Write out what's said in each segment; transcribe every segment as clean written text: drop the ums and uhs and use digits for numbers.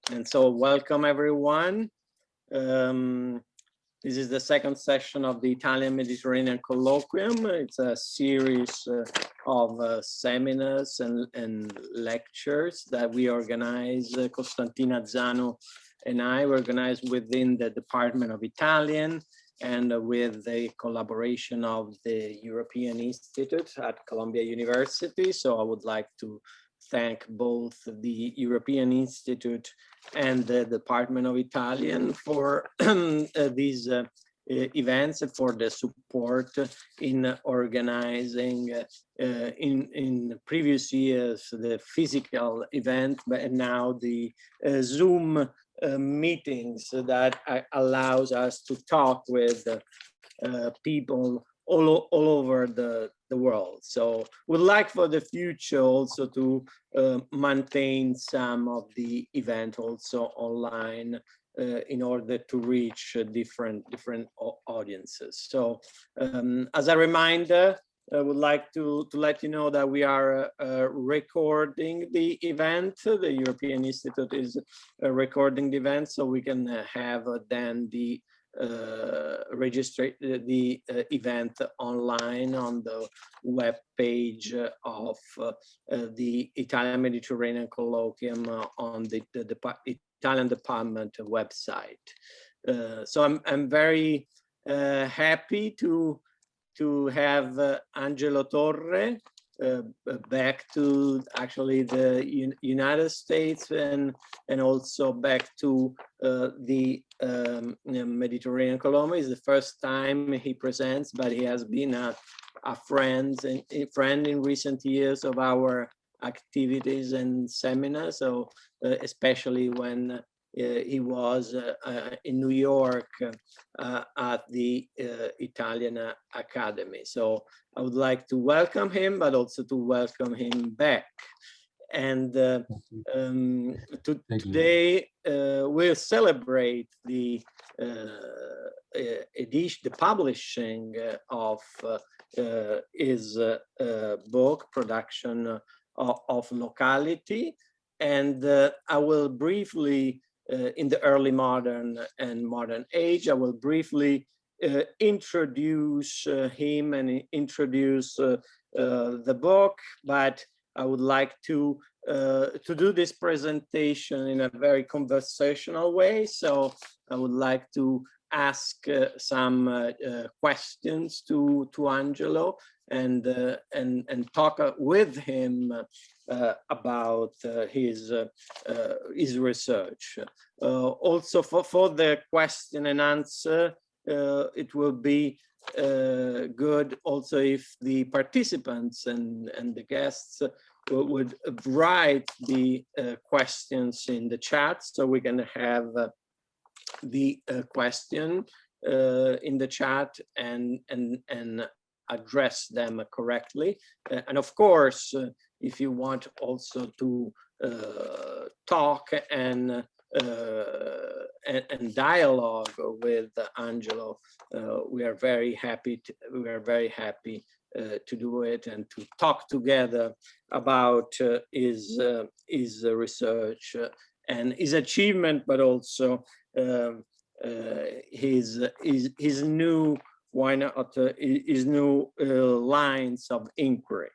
And so welcome everyone. This is the second session of the Italian Mediterranean Colloquium. It's a series of seminars and lectures that we organize, Costantina Zano and I organize within the Department of Italian and with the collaboration of the European Institute at Columbia University. So I would like to thank both the European Institute and the Department of Italian for these events and for the support in organizing in previous years the physical event, but now the Zoom meetings that allows us to talk with people all over the world. So we'd like for the future also to maintain some of the event also online in order to reach different audiences. So as a reminder, I would like to let you know that we are recording the event. The European Institute is recording the event, so we can have then the register the event online on the web page of the Italian Mediterranean Colloquium on the Italian Department website. So I'm very happy to have Angelo Torre back to actually the United States and also back to the Mediterranean Colloquium. It's the first time he presents, but he has been a friend in recent years of our activities and seminars. So especially when he was in New York at the Italian Academy. So I would like to welcome him, but also to welcome him back. And today we'll celebrate the publishing of his book, Production of Locality. And I will briefly, in the early modern and modern age, I will briefly introduce him and introduce the book, but I would like to do this presentation in a very conversational way. So I would like to ask some questions to Angelo and talk with him about his research. Also for the question and answer, it will be good also if the participants and the guests would write the questions in the chat, so we can have the question in the chat and address them correctly. And of course, if you want also to talk and dialogue with Angelo, we are very happy to do it and to talk together about his research and his achievement, but also his new lines of inquiry.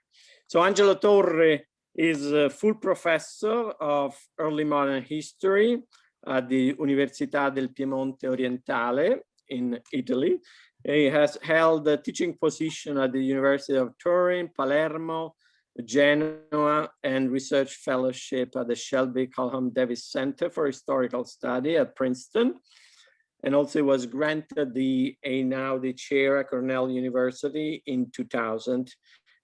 So Angelo Torre is a full professor of early modern history at the Università del Piemonte Orientale in Italy. He has held a teaching position at the University of Turin, Palermo, Genoa, and research fellowship at the Shelby Calhoun Davis Center for Historical Study at Princeton. And also was granted the chair at Cornell University in 2000.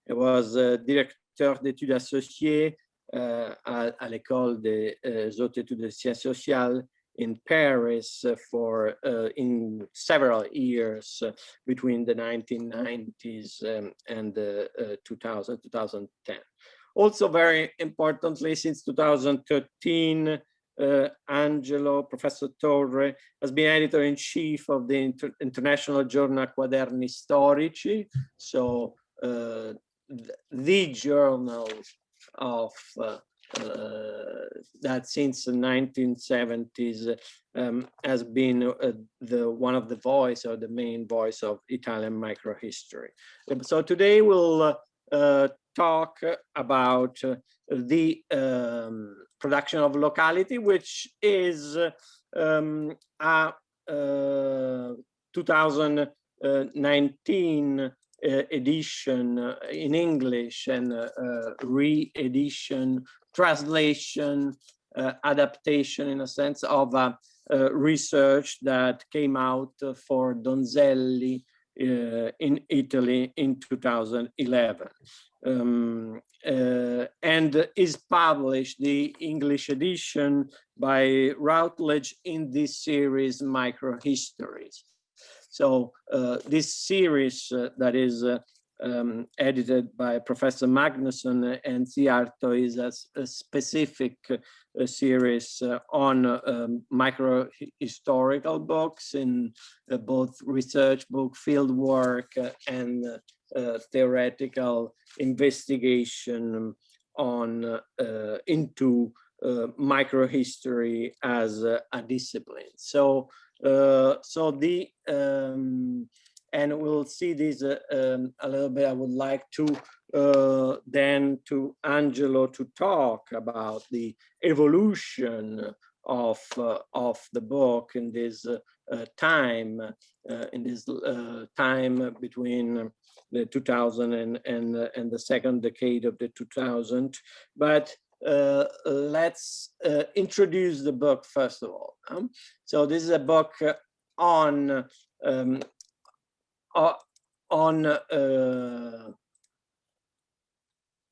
It was directeur d'études associées à l'École des hautes études de sciences sociales in Paris for in several years between the 1990s and 2010. Also very importantly, since 2013, Angelo, Torre, has been editor-in-chief of the International Journal Quaderni Storici, so the journal of that since the 1970s has been one of the voice or the main voice of Italian microhistory. So today we'll talk about the production of Locality, which is a 2019 edition in English and re-edition, translation, adaptation in a sense of research that came out for Donzelli in Italy in 2011. And is published, the English edition, by Routledge in this series, Microhistories. So this series that is edited by Professor Magnusson and Ciarto is a specific series on micro-historical books in both research book, field work, and theoretical investigation on into microhistory as a discipline. So and we'll see this a little bit. I would like to then to Angelo to talk about the evolution of the book in this time between the 2000 and the second decade of the 2000. But let's introduce the book first of all. So this is a book on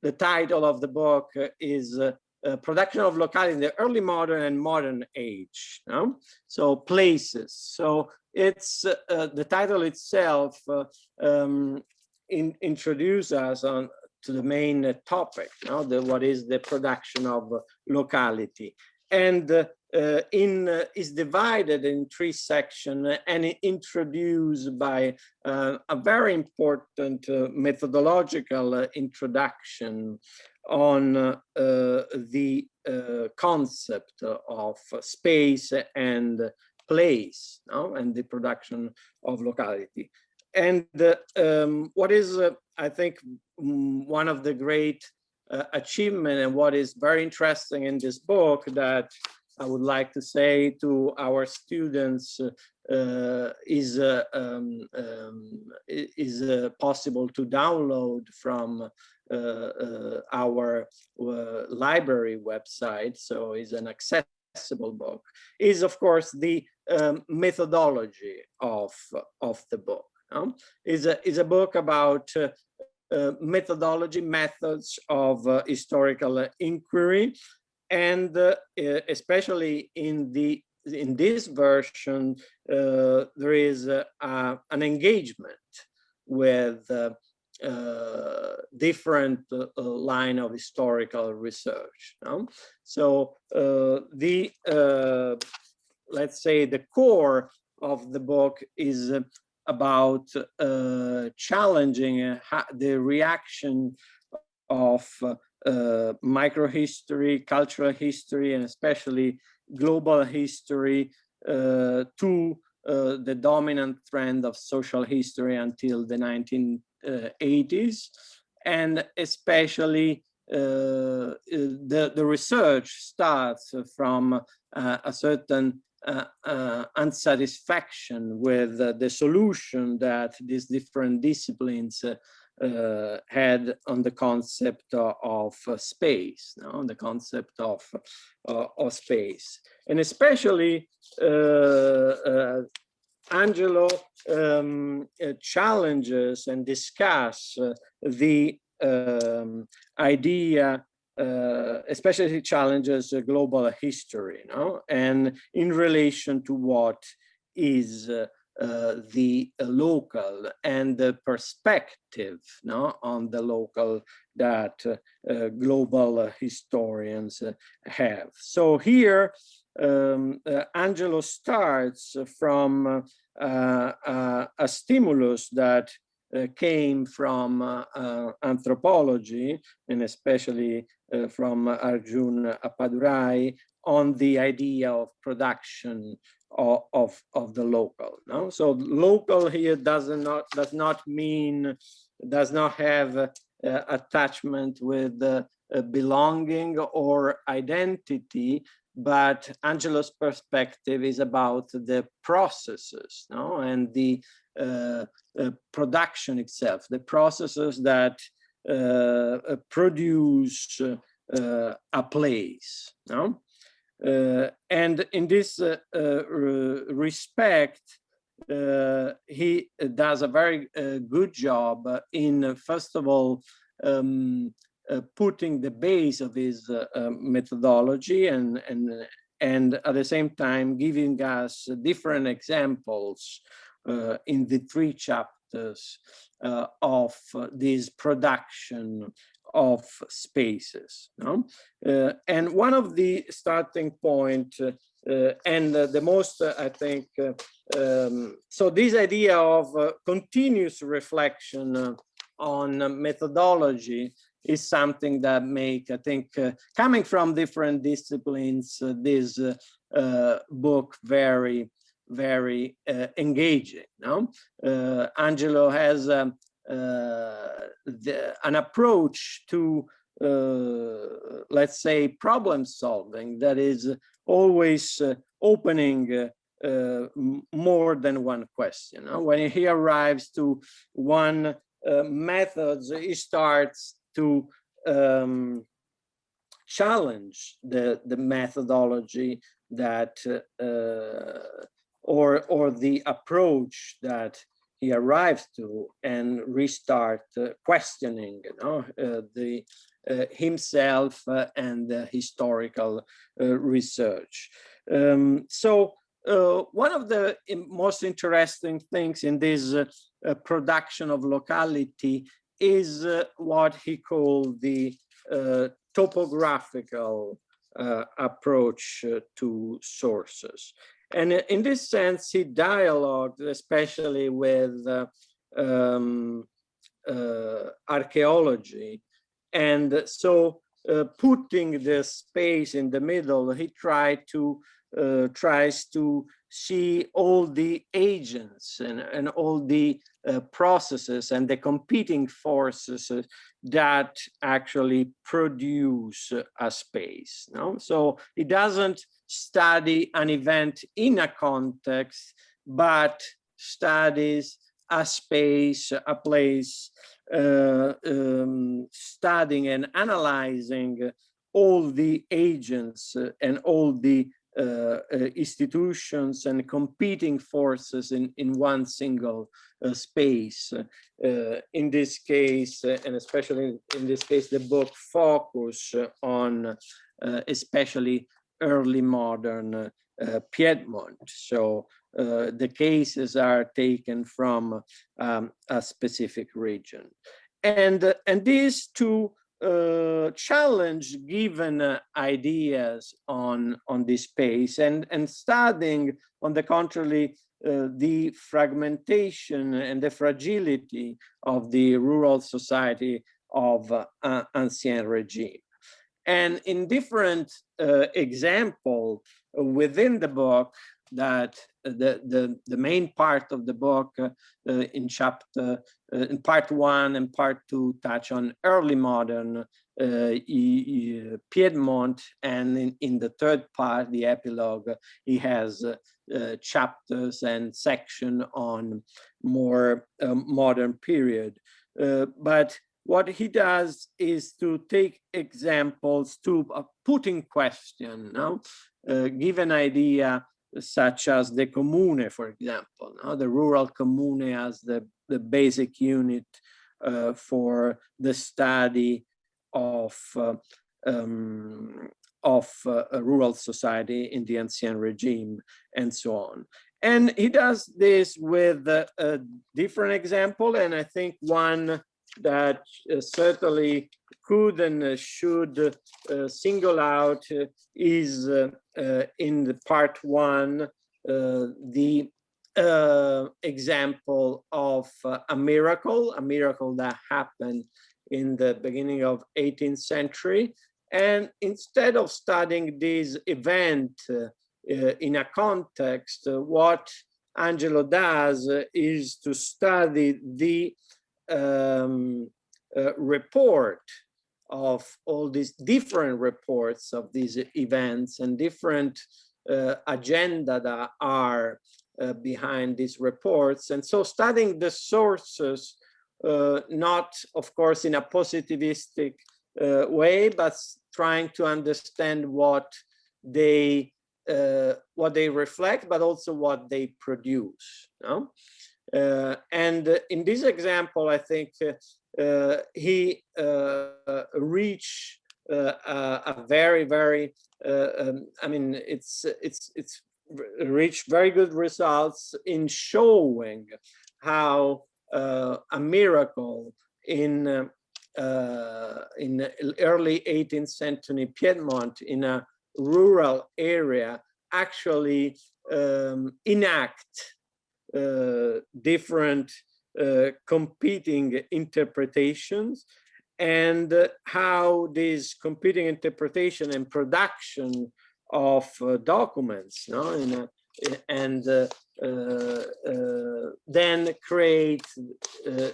the title of the book is Production of Locality in the Early Modern and Modern Age. So places. So it's the title itself introduces us to the main topic, what is the production of locality, and is divided in 3 sections and introduced by a very important methodological introduction on the concept of space and place, and the production of locality. And what is, I think, one of the great achievements and what is very interesting in this book that I would like to say to our students is possible to download from our library website. So it's an accessible book. Is of course the methodology of the book. Is a book about methodology, methods of historical inquiry, and especially in this version, there is an engagement with different line of historical research. So let's say the core of the book is about challenging the reaction of microhistory, cultural history, and especially global history to the dominant trend of social history until the 1980s, and especially the research starts from a certain unsatisfaction with the solution that these different disciplines had on the concept of space, the concept of space. And especially Angelo challenges and discuss the idea, especially challenges global history, and in relation to what is the local and the perspective on the local that global historians have. So here Angelo starts from a stimulus that came from anthropology, and especially from Arjun Appadurai, on the idea of production of the local. No? So local here does not have attachment with belonging or identity, but Angelo's perspective is about the processes, no? And the production itself, the processes that produce a place. No? And in this respect, he does a very good job in, first of all, putting the base of his methodology and at the same time giving us different examples in the 3 chapters of this production of spaces. No? And one of the starting point and the most, I think, so this idea of continuous reflection on methodology is something that make, I think, coming from different disciplines, this book very, very engaging. No? Angelo has an approach to, let's say, problem solving that is always opening more than one question. When he arrives to one method, he starts to challenge the methodology that or the approach that he arrives to, and restart questioning, the himself and the historical research. So one of the most interesting things in this production of locality is what he called the topographical approach to sources. And in this sense, he dialogued especially with archaeology. And so putting the space in the middle, he tries to see all the agents and all the processes and the competing forces that actually produce a space. No? So he doesn't study an event in a context, but studies a space, a place, studying and analyzing all the agents and all the institutions and competing forces in one single space. In this case, and especially in this case, the book focus on especially early modern Piedmont. So the cases are taken from a specific region. And these two challenge given ideas on this space, and studying, on the contrary, the fragmentation and the fragility of the rural society of Ancien Regime. And in different example within the book, that the main part of the book in chapter in part 1 and part 2 touch on early modern Piedmont, and in the third part, the epilogue, he has chapters and section on more modern period. But what he does is to take examples to put in question, give an idea, such as the commune, for example, the rural commune as the basic unit for the study of a rural society in the Ancien Regime, and so on. And he does this with a different example, and I think one that certainly could and should single out is in the part 1, the example of a miracle that happened in the beginning of 18th century. And instead of studying this event in a context, what Angelo does is to study the report of all these different reports of these events and different agenda that are behind these reports. And so studying the sources, not of course in a positivistic way, but trying to understand what they reflect, but also what they produce. No? And in this example, I think he reached a very, very, I mean, it's reached very good results in showing how a miracle in early 18th century Piedmont, in a rural area, actually enact different competing interpretations, and how this competing interpretation and production of documents, no, then create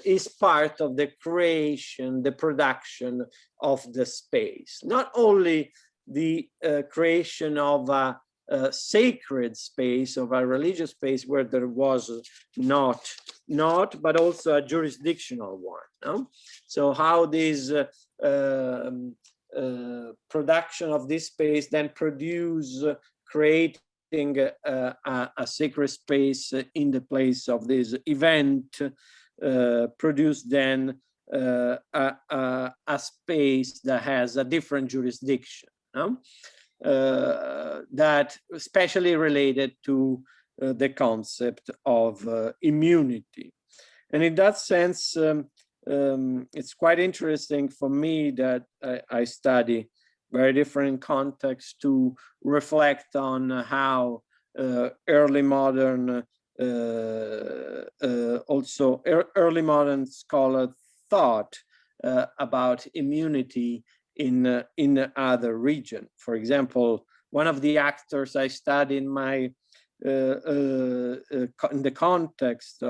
is part of the creation, the production of the space. Not only the creation of a sacred space, of a religious space where there was not, but also a jurisdictional one. No? So how this production of this space then creating a sacred space in the place of this event, produce then a space that has a different jurisdiction. No? That especially related to the concept of immunity. And in that sense, it's quite interesting for me that I study very different contexts to reflect on how early modern, early modern scholars thought about immunity in other region. For example, one of the actors I studied in my in the context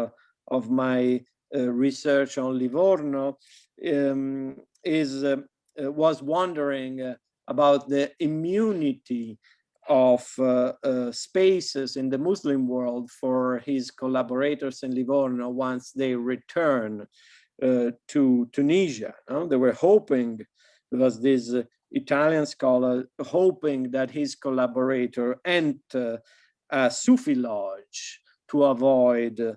of my research on Livorno was wondering about the immunity of spaces in the Muslim world for his collaborators in Livorno once they return to Tunisia. No? They were hoping, because this Italian scholar hoping that his collaborator enter a Sufi lodge to avoid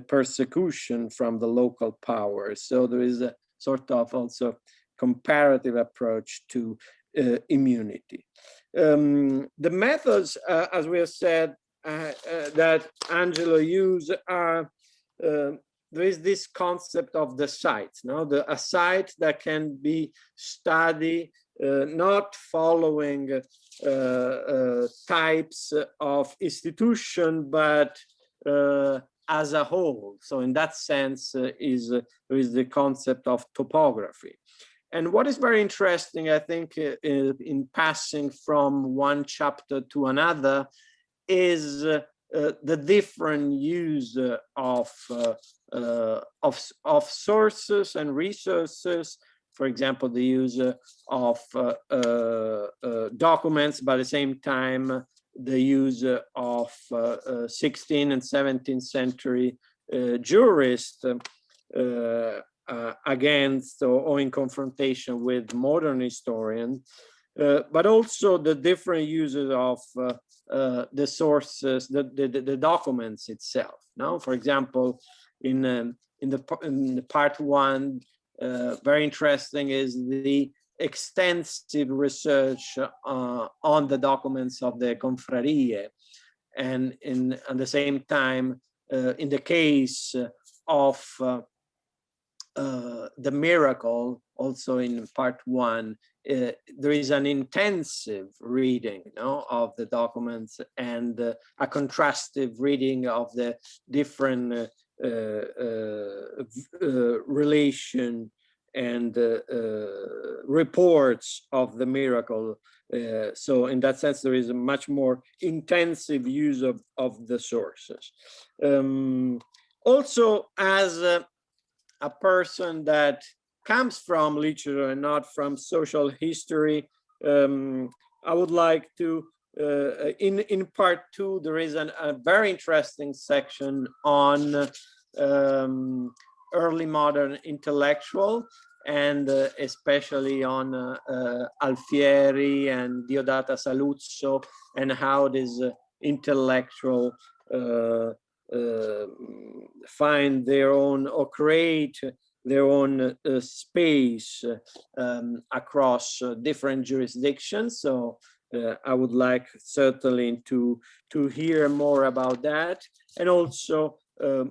persecution from the local powers. So there is a sort of also comparative approach to immunity. The methods, as we have said, that Angelo used are, there is this concept of the site, no? A site that can be studied not following types of institution, but as a whole. So in that sense there is the concept of topography. And what is very interesting, I think, in passing from one chapter to another, is the different use of sources and resources. For example, the use of documents, but at the same time, the use of 16th and 17th century jurists against or in confrontation with modern historians, but also the different uses of the sources, the documents itself. No, for example, in the part one, very interesting is the extensive research on the documents of the confrarie, and at the same time, in the case of the miracle also in part one, there is an intensive reading, you know, of the documents, and a contrastive reading of the different relation and reports of the miracle. So in that sense, there is a much more intensive use of the sources. Also, as a person that comes from literature and not from social history, I would like to, in part two, there is a very interesting section on early modern intellectual, and especially on Alfieri and Diodata Saluzzo, and how this intellectual find their own or create their own space across different jurisdictions. So I would like certainly to hear more about that, and also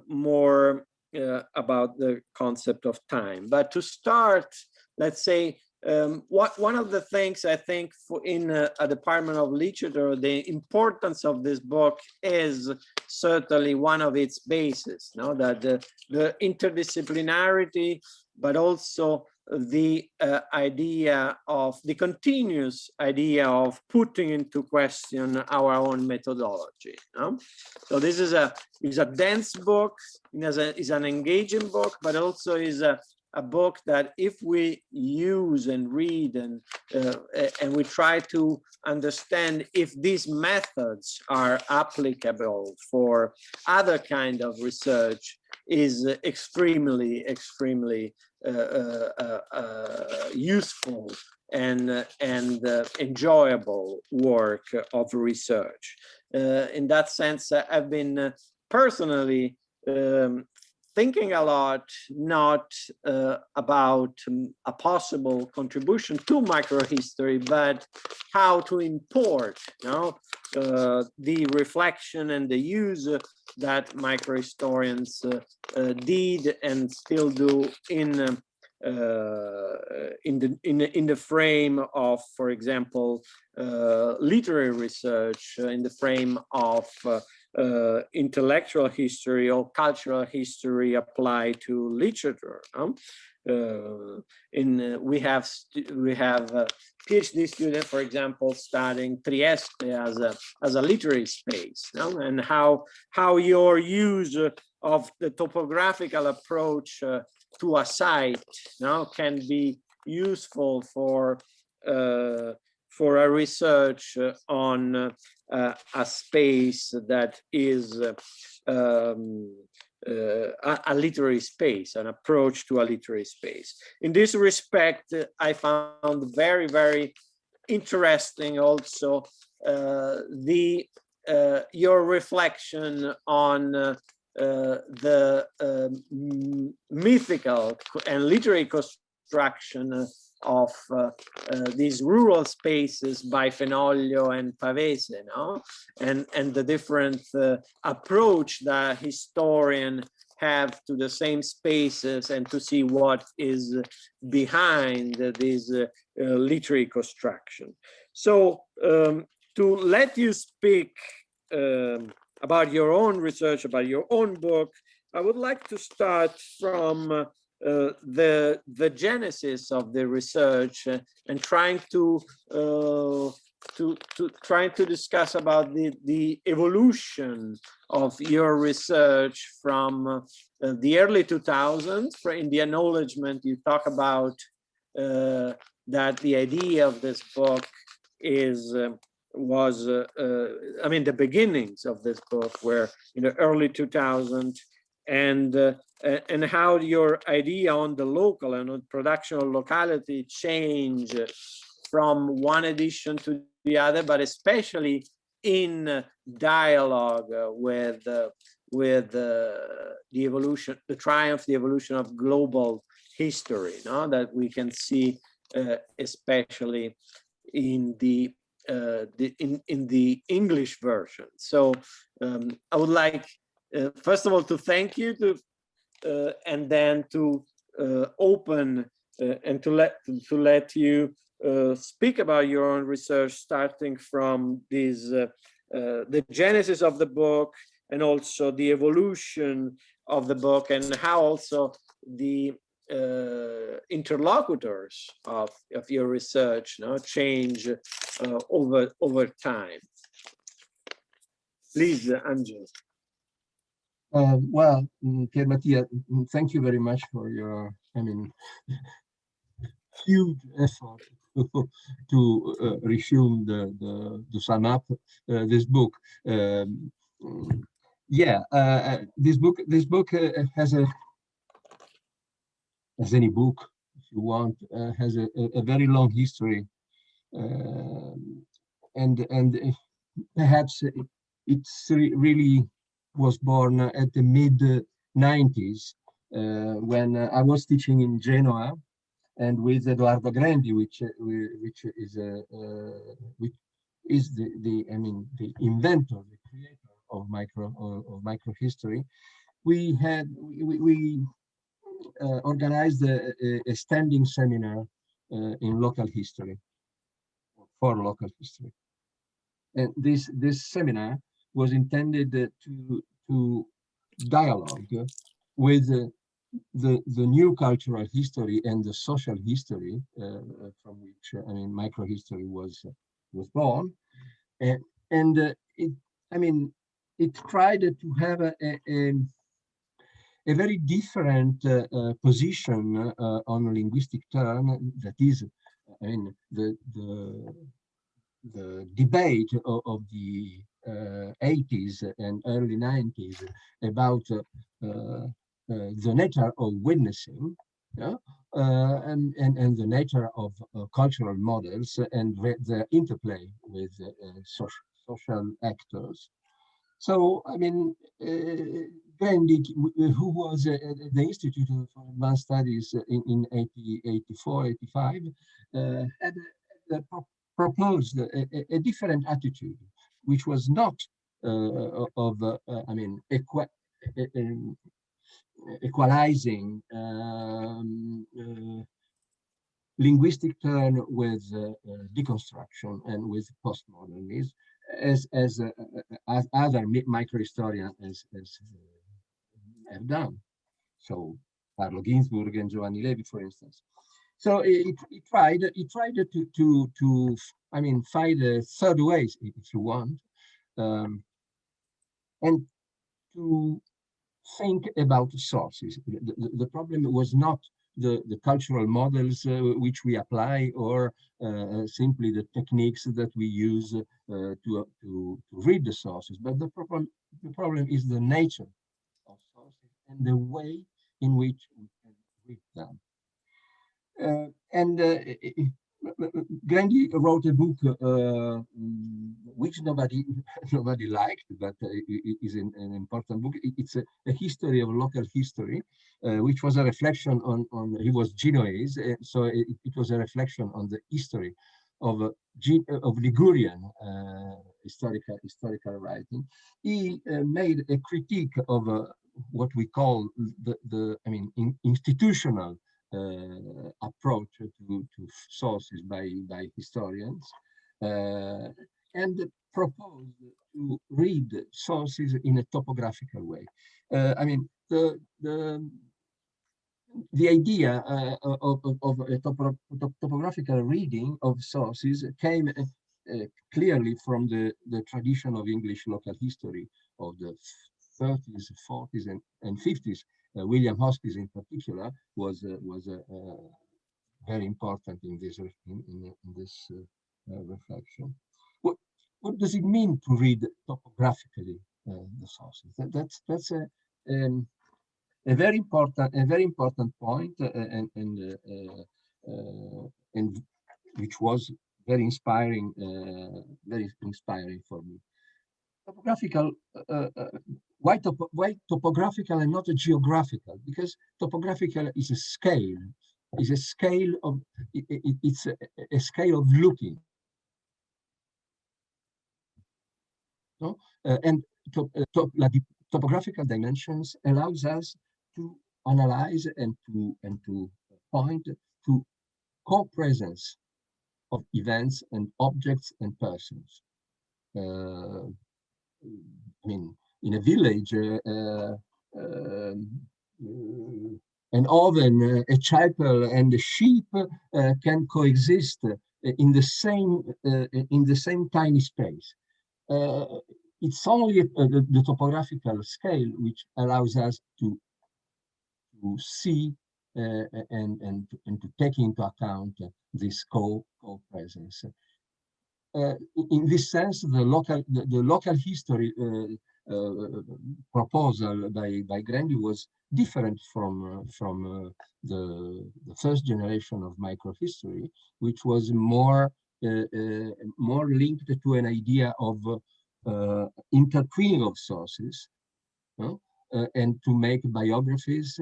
more about the concept of time. But to start, let's say, one of the things I think in a department of literature, the importance of this book is certainly one of its bases, no? That the interdisciplinarity, but also the idea of the continuous idea of putting into question our own methodology. No? So this is a dense book, is an engaging book, but also is a book that if we use and read and we try to understand if these methods are applicable for other kind of research, is extremely useful and enjoyable work of research. In that sense, I've been personally thinking a lot, not about a possible contribution to microhistory, but how to import, you know, the reflection and the use that microhistorians did and still do in the frame of, for example, literary research, in the frame of intellectual history or cultural history applied to literature. We have PhD students, for example, studying Trieste as a literary space, no? And how your use of the topographical approach to a site, no, can be useful for a research on a space that is a literary space, an approach to a literary space. In this respect, I found very, very interesting also your reflection on the mythical and literary construction of these rural spaces by Fenoglio and Pavese, no? And the different approach that historians have to the same spaces, and to see what is behind this literary construction. So to let you speak about your own research, about your own book, I would like to start from the genesis of the research and trying to discuss about the evolution of your research from the early 2000s. In the acknowledgement, you talk about that the idea of this book was I mean, the beginnings of this book were in the early 2000s, and how your idea on the local and on production of locality changed from one edition to the other, but especially in dialogue with the evolution, the triumph, the evolution of global history, no? That we can see especially in the English version. So I would like, first of all, to thank you and then to open and to let you speak about your own research, starting from this the genesis of the book, and also the evolution of the book, and how also the interlocutors of your research change over time. Please, Angelo. Well, Pier Mattia, thank you very much for your, huge effort to resume to sum up this book. This book has as any book, if you want, has a very long history, and perhaps it's really was born at the mid-90s when I was teaching in Genoa, and with Edoardo Grandi, which is the inventor, the creator of microhistory. We organized a standing seminar in local history, for local history, and this seminar was intended to dialogue with the new cultural history and the social history from which microhistory was born, and it tried to have a very different position on a linguistic term, that is, the debate of the 80s and early 90s about the nature of witnessing, and the nature of cultural models and the interplay with social actors. So, Grandi, who was at the Institute for Advanced Studies in 84, 85, had proposed a different attitude, which was not equalizing linguistic turn with deconstruction and with postmodernism, as other microhistorians have done. So Carlo Ginzburg and Giovanni Levi, for instance. So it tried to find a third way, if you want, and to think about sources. The problem was not the cultural models which we apply, or simply the techniques that we use to read the sources, but the problem is the nature of sources and the way in which we can read them. Grandi wrote a book which nobody liked, but it is an important book. It's a history of local history, which was a reflection on he was Genoese, so it was a reflection on the history of Ligurian historical writing. He made a critique of what we call the institutional approach to sources by historians, and proposed to read sources in a topographical way. The idea of a topographical reading of sources came clearly from the tradition of English local history of the 30s, 40s, and 50s. William Hoskins, in particular, was very important in this reflection. What does it mean to read topographically the sources? That's a very important point, and which was very inspiring for me. Topographical. Why topographical and not a geographical? Because topographical is a scale. It's a scale of a scale of looking. No? And topographical dimensions allows us to analyze and to point to co-presence of events and objects and persons. I mean, in a village, an oven, a chapel, and a sheep can coexist in the same tiny space. It's only the topographical scale which allows us to see and to take into account this co-presence. In this sense, the local history proposal by Grandi was different from the first generation of microhistory, which was more linked to an idea of intertwining of sources, and to make biographies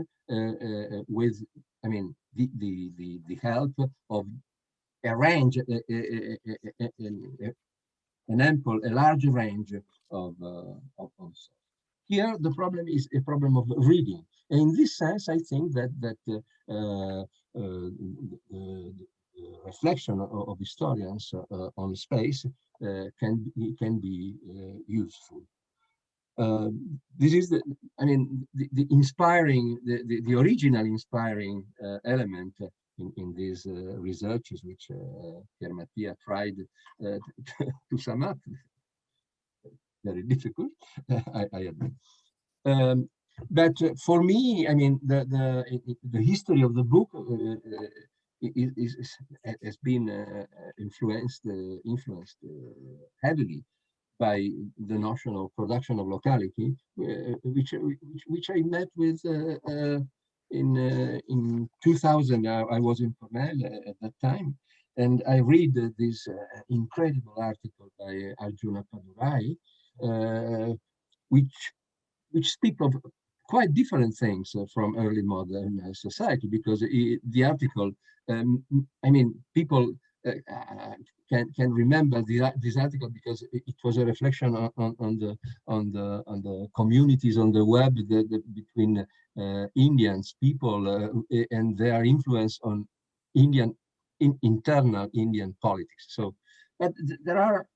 with, I mean, the help of a large range of sources. Here, the problem is a problem of reading. And in this sense, I think that the reflection of historians on space can be useful. This is the inspiring, the original inspiring element in these researches, which Pier Mattia tried to sum up. Very difficult, I admit. But for me, I mean, the history of the book has been influenced heavily by the notion of production of locality, which I met with in 2000. I was in Cornell at that time, and I read this incredible article by Arjuna Padurai, which speak of quite different things from early modern society, because the article, I mean, people can remember this article because it was a reflection on the communities on the web between Indians, people, and their influence on internal Indian politics. So, but there are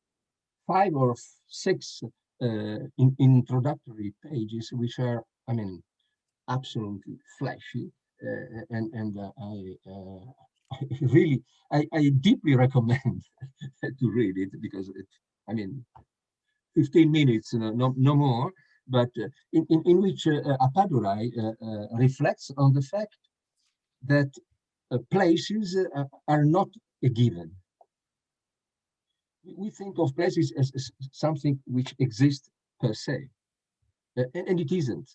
5 or 6 introductory pages which are, I mean, absolutely flashy, and I deeply recommend to read it, because I mean, 15 minutes, no more, but in which Padurai reflects on the fact that places are not a given. We think of places as something which exists per se, and it isn't.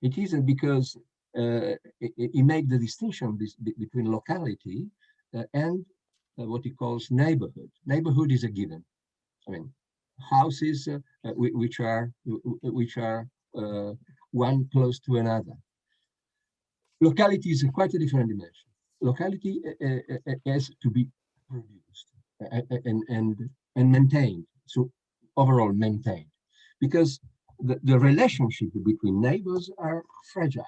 It isn't, because he made the distinction between locality and what he calls neighborhood. Neighborhood is a given. I mean, houses which are one close to another. Locality is quite a different dimension. Locality has to be produced and maintained. So overall maintained, because the relationship between neighbors are fragile.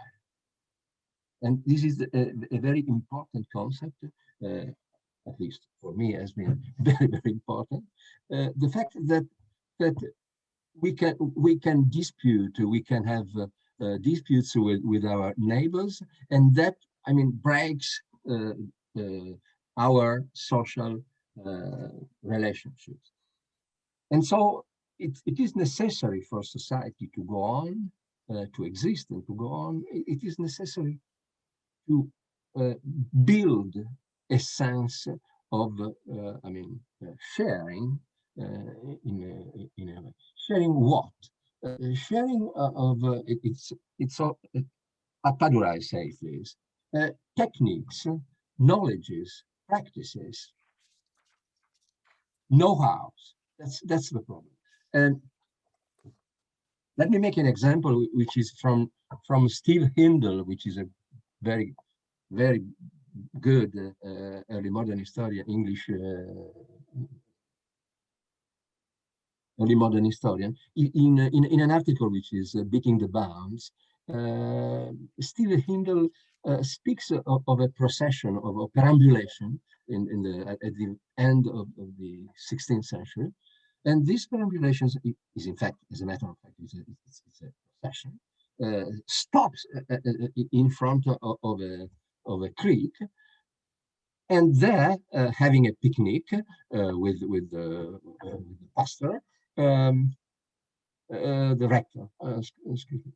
And this is a very important concept, at least for me, has been very, very important. The fact that we can dispute, we can have disputes with our neighbors, and that, I mean, breaks our social relationships. And so it is necessary for society to go on, to exist and to go on. It is necessary to build a sense of, I mean, sharing in a way. Sharing what? Sharing of it's Padurai says this, techniques, knowledges, practices, know-hows. That's the problem. And let me make an example, which is from Steve Hindle, which is a very, very good early modern historian, English early modern historian, in an article which is Beating the Bounds. Stephen Hindle speaks of a procession, of a perambulation at the end of the 16th century. And this perambulation is in fact, as a matter of fact, it's a procession, stops in front of a creek, and there, having a picnic with the pastor, the rector, excuse me.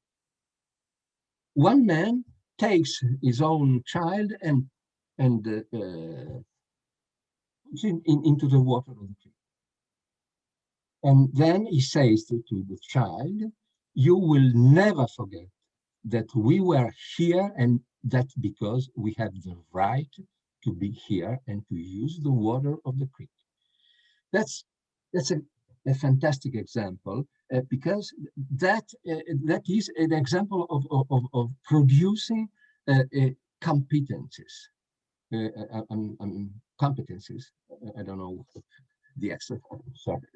One man takes his own child and puts him into the water of the creek. And then he says to the child, "You will never forget that we were here, and that's because we have the right to be here and to use the water of the creek." That's a fantastic example, because that is an example of producing competencies. Competencies. I don't know the extra. Sorry.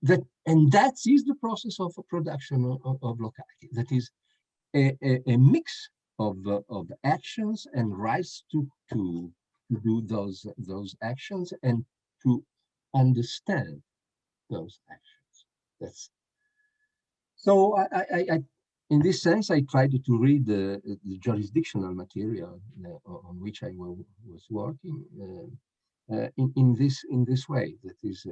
That is the process of production of locality. That is a mix of actions and rights to do those actions and to understand those actions. That's so. I in this sense, I tried to read the jurisdictional material on which I was working in this way. That is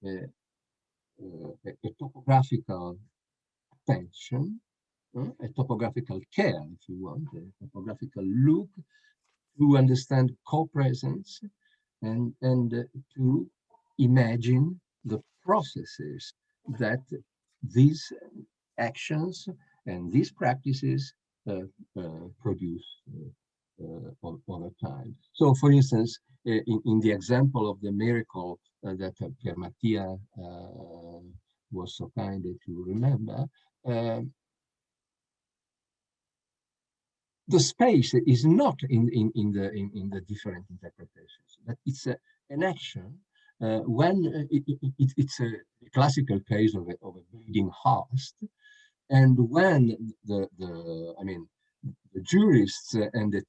a topographical attention, a topographical care, if you want, a topographical look to understand co-presence and to imagine the processes that these actions and these practices produce over time. So, for instance, in the example of the miracle that Pier Mattia was so kind to remember, the space is not in the different interpretations, but it's an action. When it's a classical case of a building host, and when the jurists and the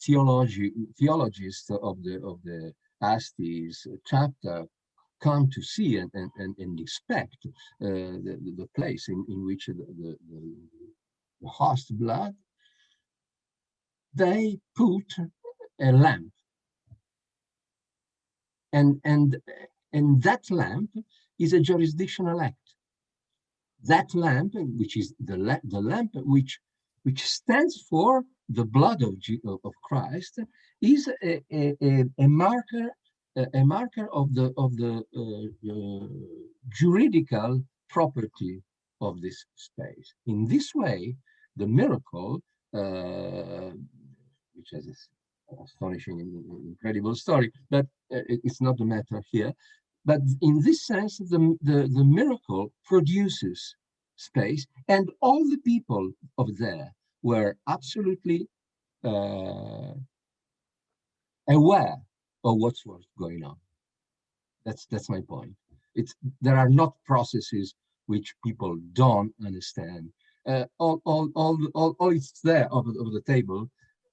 theologists of the Astis chapter come to see and inspect the place in which the host blood, they put a lamp, and that lamp is a jurisdictional act. That lamp, which is the lamp which stands for the blood of Christ, is a marker of the juridical property of this space. In this way, the miracle, which has this astonishing, incredible story, but it's not the matter here. But in this sense, the miracle produces space, and all the people of there were absolutely aware of what was going on. That's my point. There are not processes which people don't understand. All it's there over the table,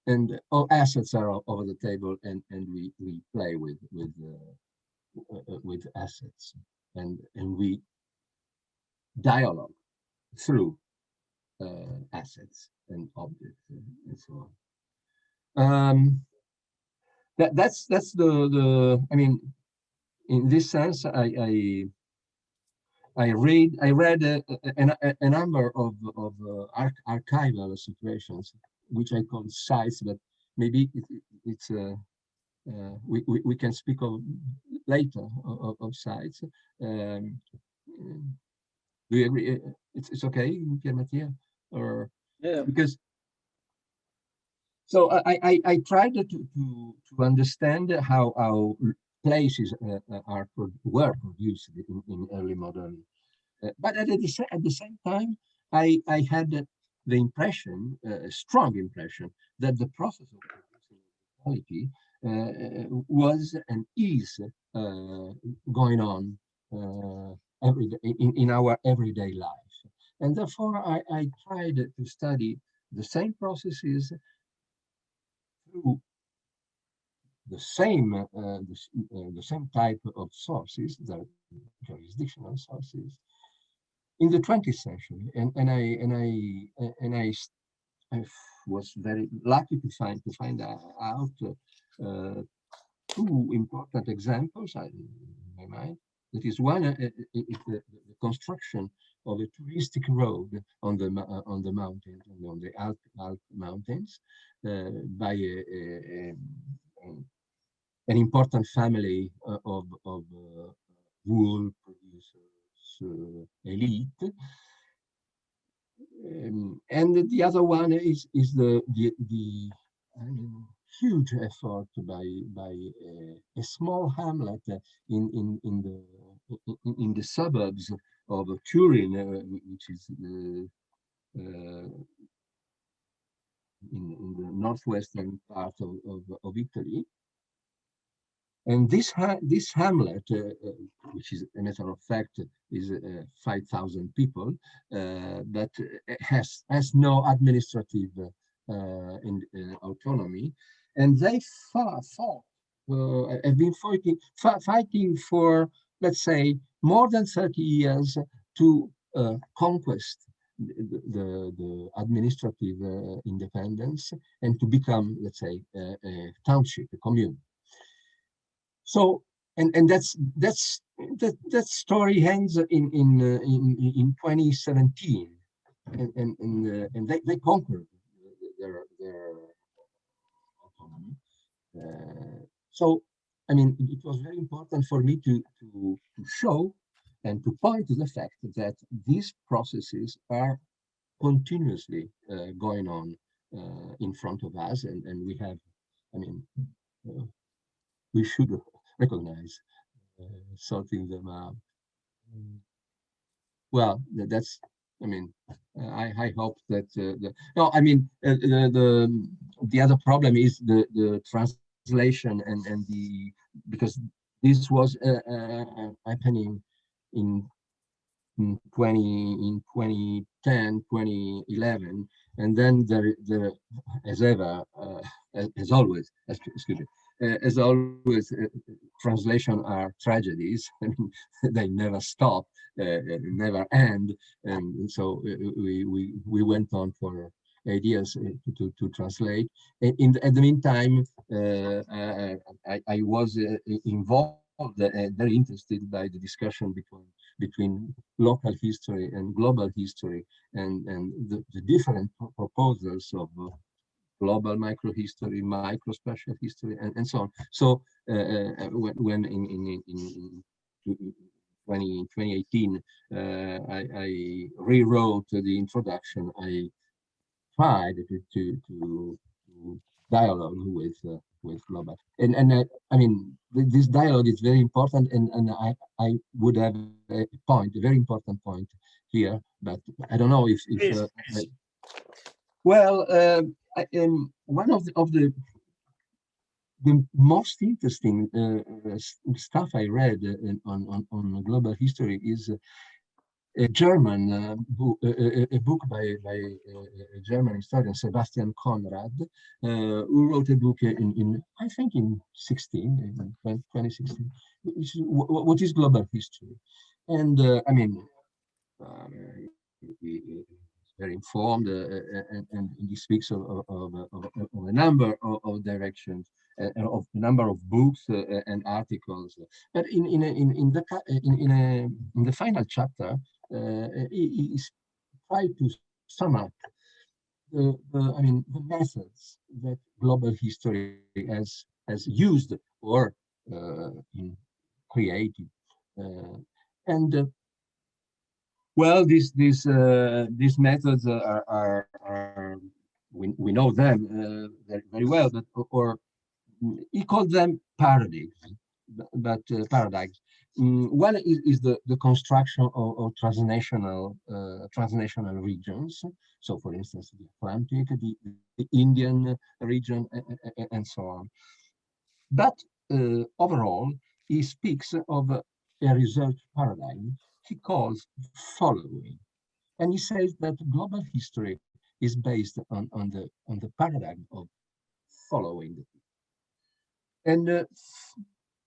and all assets are over the table, and we play with assets, and we dialogue through assets and objects and so on. That's the I mean, in this sense, I read a number of archival situations, which I call sites, but maybe it's we can speak of later of sites. Do you agree? It's okay, Pier Mattia, or yeah? Because so I tried to understand how places were produced in early modern, but at the same time, I had the impression, a strong impression, that the process of producing quality was and is going on every day in our everyday life. And therefore, I tried to study the same processes through the same type of sources, the jurisdictional sources, in the 20th century. I was very lucky to find out two important examples in my mind. That is, one is the construction of a touristic road on the mountains, on the Alp mountains, by an important family of wool producers, elite. And the other one is the I mean, huge effort by a small hamlet in the suburbs of Turin, which is in the northwestern part of Italy. And this hamlet, which is a matter of fact, is 5,000 people, but has no administrative autonomy, and they have been fighting for, let's say, more than 30 years to conquest the administrative independence and to become, let's say, a township, a commune. So, and that story ends in 2017, and they conquered their autonomy. So, I mean, it was very important for me to show and to point to the fact that these processes are continuously going on in front of us, and we have, I mean, we should recognize sorting them out. Well, that's, I mean, I hope that no, I mean, the other problem is the translation and because this was happening in 2010, 2011, and then there as ever, as always, excuse me, as always, translation are tragedies. I mean, they never stop, never end, and so we went on for ideas to translate. At the meantime, I was involved, very interested by the discussion between local history and global history, and the different proposals of global microhistory, microspatial history, and so on. So when in 2018 I rewrote the introduction, I tried to dialogue with global, and I mean, this dialogue is very important, and I would have a very important point here, but I don't know if well, one of the most interesting stuff I read on global history is a German book, a book by a German historian, Sebastian Conrad, who wrote a book in I think in 2016, which is, what is global history? And I mean, he's very informed, and he speaks of a number of directions, of a number of books and articles. But in the final chapter, he tried to sum up the methods that global history has used or created, and well, these methods are we know them very well, but or he called them paradigms, but paradigms. One is the construction of transnational regions. So, for instance, the Atlantic, the Indian region, and so on. But overall, he speaks of a research paradigm he calls following. And he says that global history is based on the paradigm of following the people.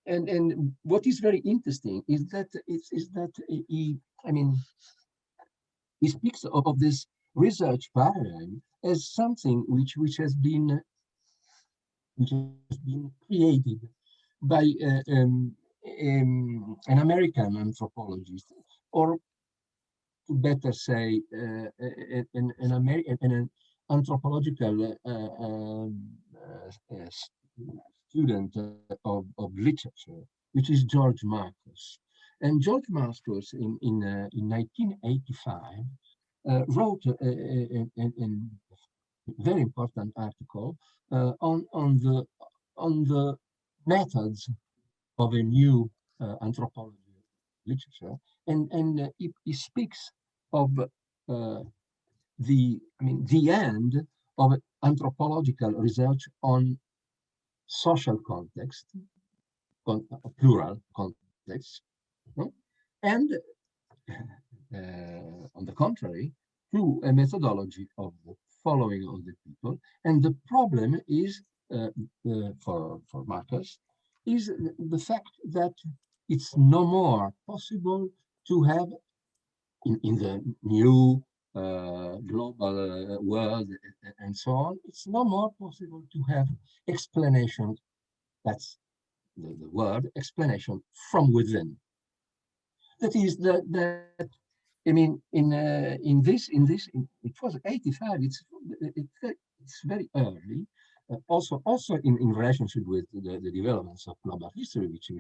And what is very interesting is that he, I mean, he speaks of this research paradigm as something which has been created by an American anthropologist, or to better say, an anthropological student of literature, which is George Marcus. And George Marcus in 1985 wrote a very important article on the methods of a new anthropology literature, and he speaks of the end of anthropological research on social context, plural context, and on the contrary, through a methodology of the following of the people. And the problem is, for Marcus, is the fact that it's no more possible to have, in the new global world and so on, it's no more possible to have explanation, that's the word, explanation from within. That is that I mean, in this, it was 85. It's very early. Also in relationship with the developments of global history, which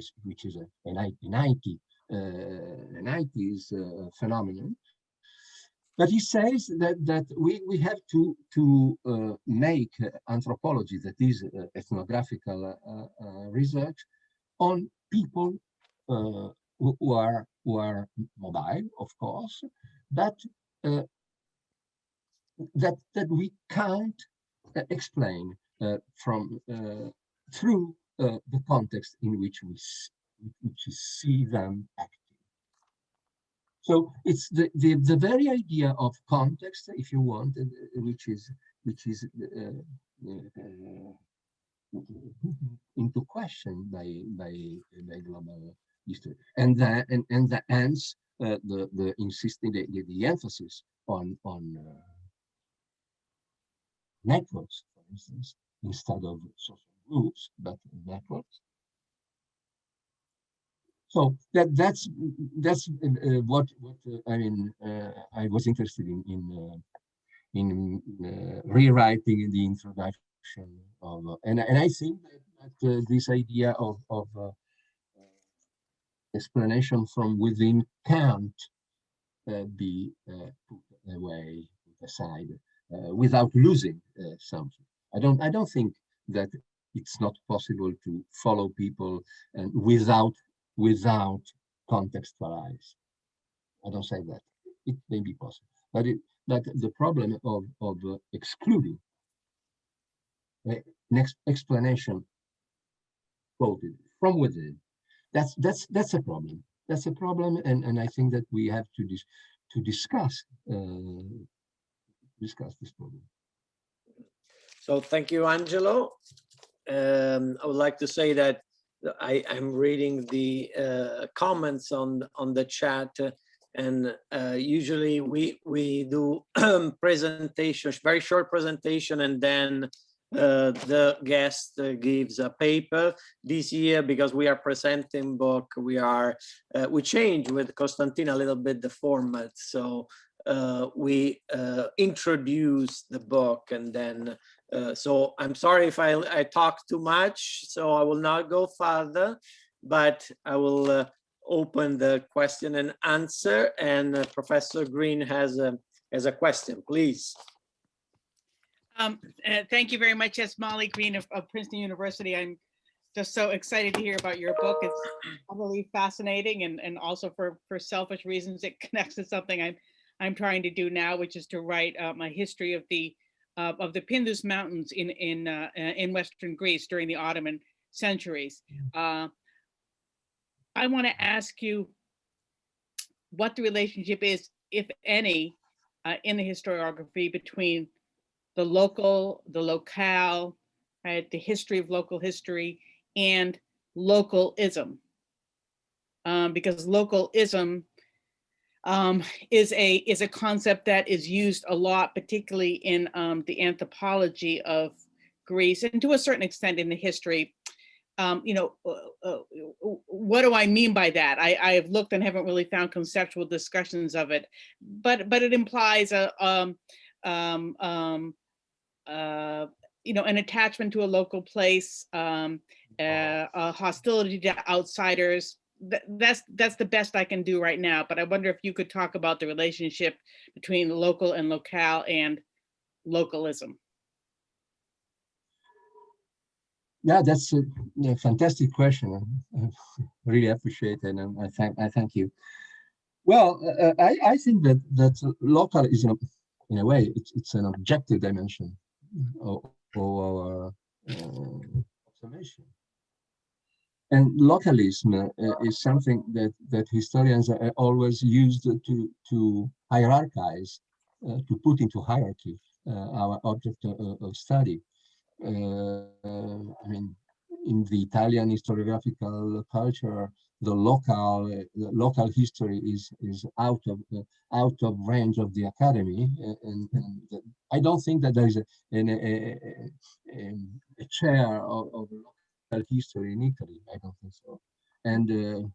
is a 90s phenomenon. But he says that we have to make anthropology, that is ethnographical research, on people who are mobile, of course, but that we can't explain through the context in which we see them acting. So it's the very idea of context, if you want, which is into question by global history, and hence the insisting the emphasis on networks, for instance, instead of social groups, but networks. So that's what I mean. I was interested in rewriting the introduction of, and I think that this idea of explanation from within can't be put away, put aside, without losing something. I don't think that it's not possible to follow people and without contextualize. I don't say that. It may be possible, but the problem of excluding next explanation quoted from within, that's a problem. That's a problem, and I think that we have to discuss this problem. So thank you, Angelo. I would like to say that I'm reading the comments on the chat, and usually we do presentations, very short presentation, and then the guest gives a paper. This year, because we are presenting book, we changed with Costantina a little bit the format. So we introduce the book, and then so I'm sorry if I talk too much, so I will not go further, but I will open the question and answer, and Professor Green has a question, please. Thank you very much. Yes, Molly Green of Princeton University. I'm just so excited to hear about your book. It's really fascinating, and also for selfish reasons, it connects to something I'm trying to do now, which is to write my history of the Pindus Mountains in Western Greece during the Ottoman centuries. I want to ask you what the relationship is, if any, in the historiography between the local, the locale, right, the history of local history, and localism, because localism is a concept that is used a lot, particularly in the anthropology of Greece, and to a certain extent in the history. What do I mean by that? I have looked and haven't really found conceptual discussions of it, but it implies an attachment to a local place, a hostility to outsiders. That's the best I can do right now. But I wonder if you could talk about the relationship between local and locale and localism. Yeah, that's a fantastic question. I really appreciate it, and I thank you. Well, I think that local is in a way it's an objective dimension of our observation, and localism is something that historians are always used to hierarchize, to put into hierarchy our object of study. I mean, in the Italian historiographical culture, the local history is out of range of the academy, and I don't think that there is a chair of local history in Italy. I don't think so. And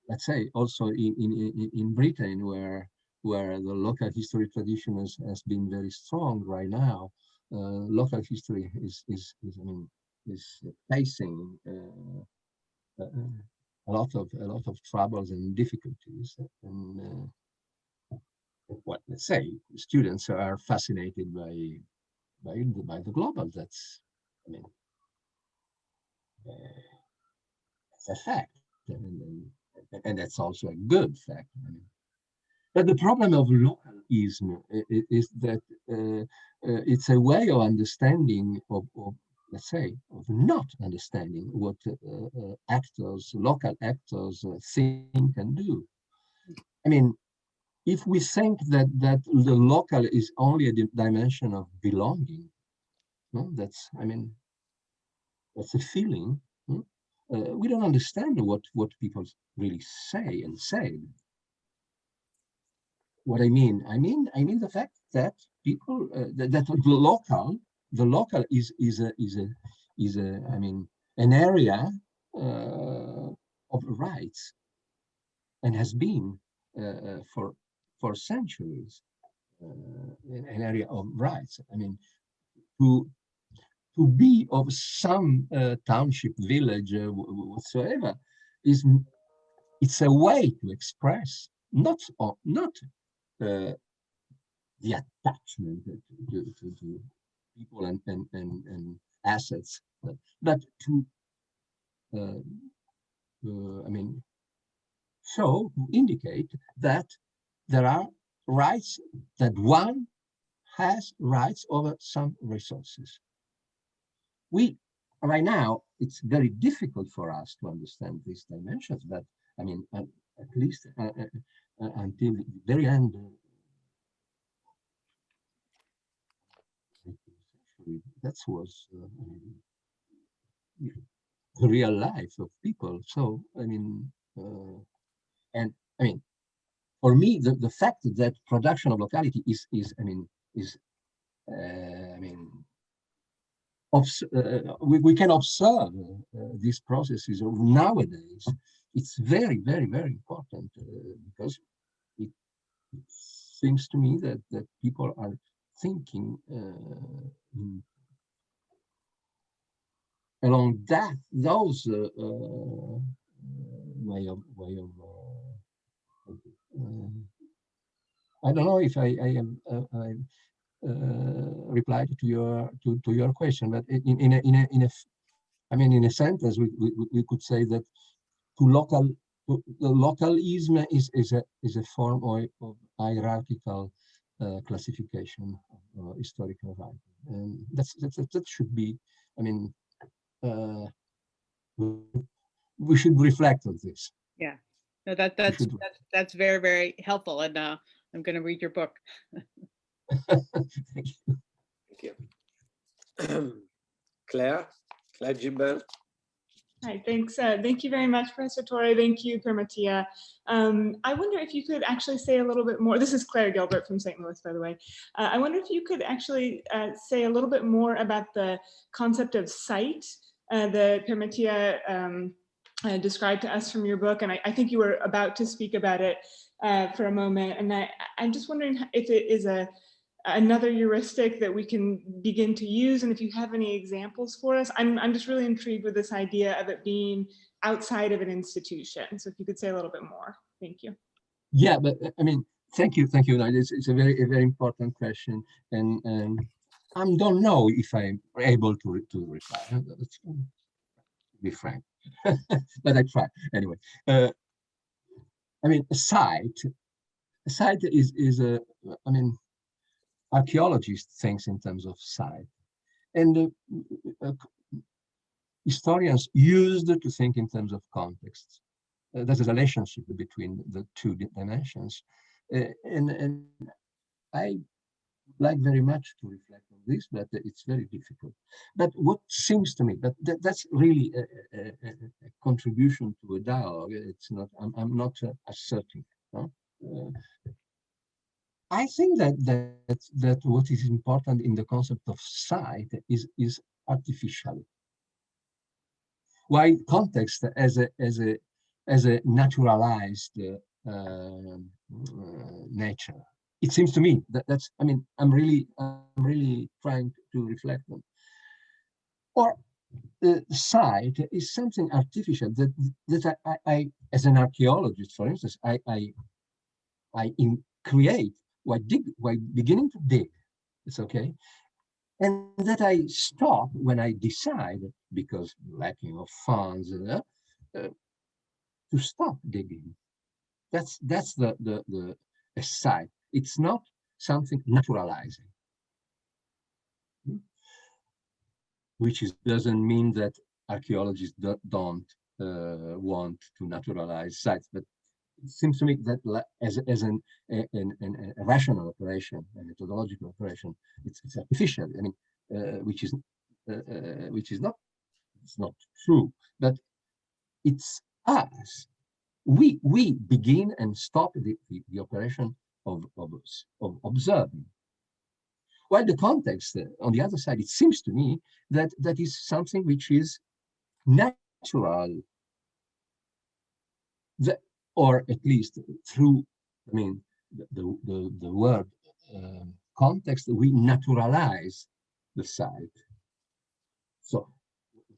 let's say also in Britain, where the local history tradition has been very strong right now. Local history is facing a lot of troubles and difficulties, and what let's say students are fascinated by the global. That's it's a fact, and that's also a good fact. But the problem of localism is that it's a way of understanding of let's say, of not understanding what local actors think and do. I mean, if we think that the local is only a dimension of belonging, no, that's a feeling. We don't understand what people really say and say. What I mean the fact that people that the local is an area of rights, and has been for centuries an area of rights. I mean, to be of some township, village, whatsoever, it's a way to express not the attachment to people and assets, but to show, to indicate that there are rights, that one has rights over some resources. Right now, it's very difficult for us to understand these dimensions, but at least until the very end of the 19th century, that was the real life of people. So, for me, the fact that production of locality we can observe these processes of nowadays. It's very, very, very important because it seems to me that people are thinking along those way of I don't know if I replied to your question, but in a sentence we could say that the localism is a form of hierarchical classification of historical writing, and that should be. We should reflect on this. Yeah, no, that's very, very helpful, and I'm going to read your book. Thank you. Thank you. Claire Gilbert. Hi, thanks. Thank you very much, Professor Torre. Thank you, Pier Mattia. I wonder if you could actually say a little bit more. This is Claire Gilbert from St. Louis, by the way. I wonder if you could actually say a little bit more about the concept of site that Pier Mattia described to us from your book. And I think you were about to speak about it for a moment. And I'm just wondering if it is another heuristic that we can begin to use, and if you have any examples for us. I'm just really intrigued with this idea of it being outside of an institution. So if you could say a little bit more. Thank you. Yeah, but I mean, thank you. No, it's a very important question, and I don't know if I'm able to reply. Let's be frank, but I try anyway. I mean, a site is a. I mean, archaeologists think in terms of site, and historians used to think in terms of context. There's a relationship between the two dimensions, and I like very much to reflect on this, but it's very difficult. But what seems to me, that's really a contribution to a dialogue. It's not. I'm not asserting. No? I think that what is important in the concept of site is artificiality. While context as a naturalized nature, it seems to me that's. I mean, I'm really trying to reflect on. Or site is something artificial that I as an archaeologist, for instance, I create. While beginning to dig, it's okay, and that I stop when I decide, because lacking of funds, to stop digging. That's the site. It's not something naturalizing, which doesn't mean that archaeologists don't want to naturalize sites, but it seems to me that as a rational operation, a methodological operation, it's artificial. I mean, which is not, it's not true, but it's us. We begin and stop the operation of observing. While the context, on the other side, it seems to me that is something which is natural. Or at least through, I mean, the word context, we naturalize the site. So,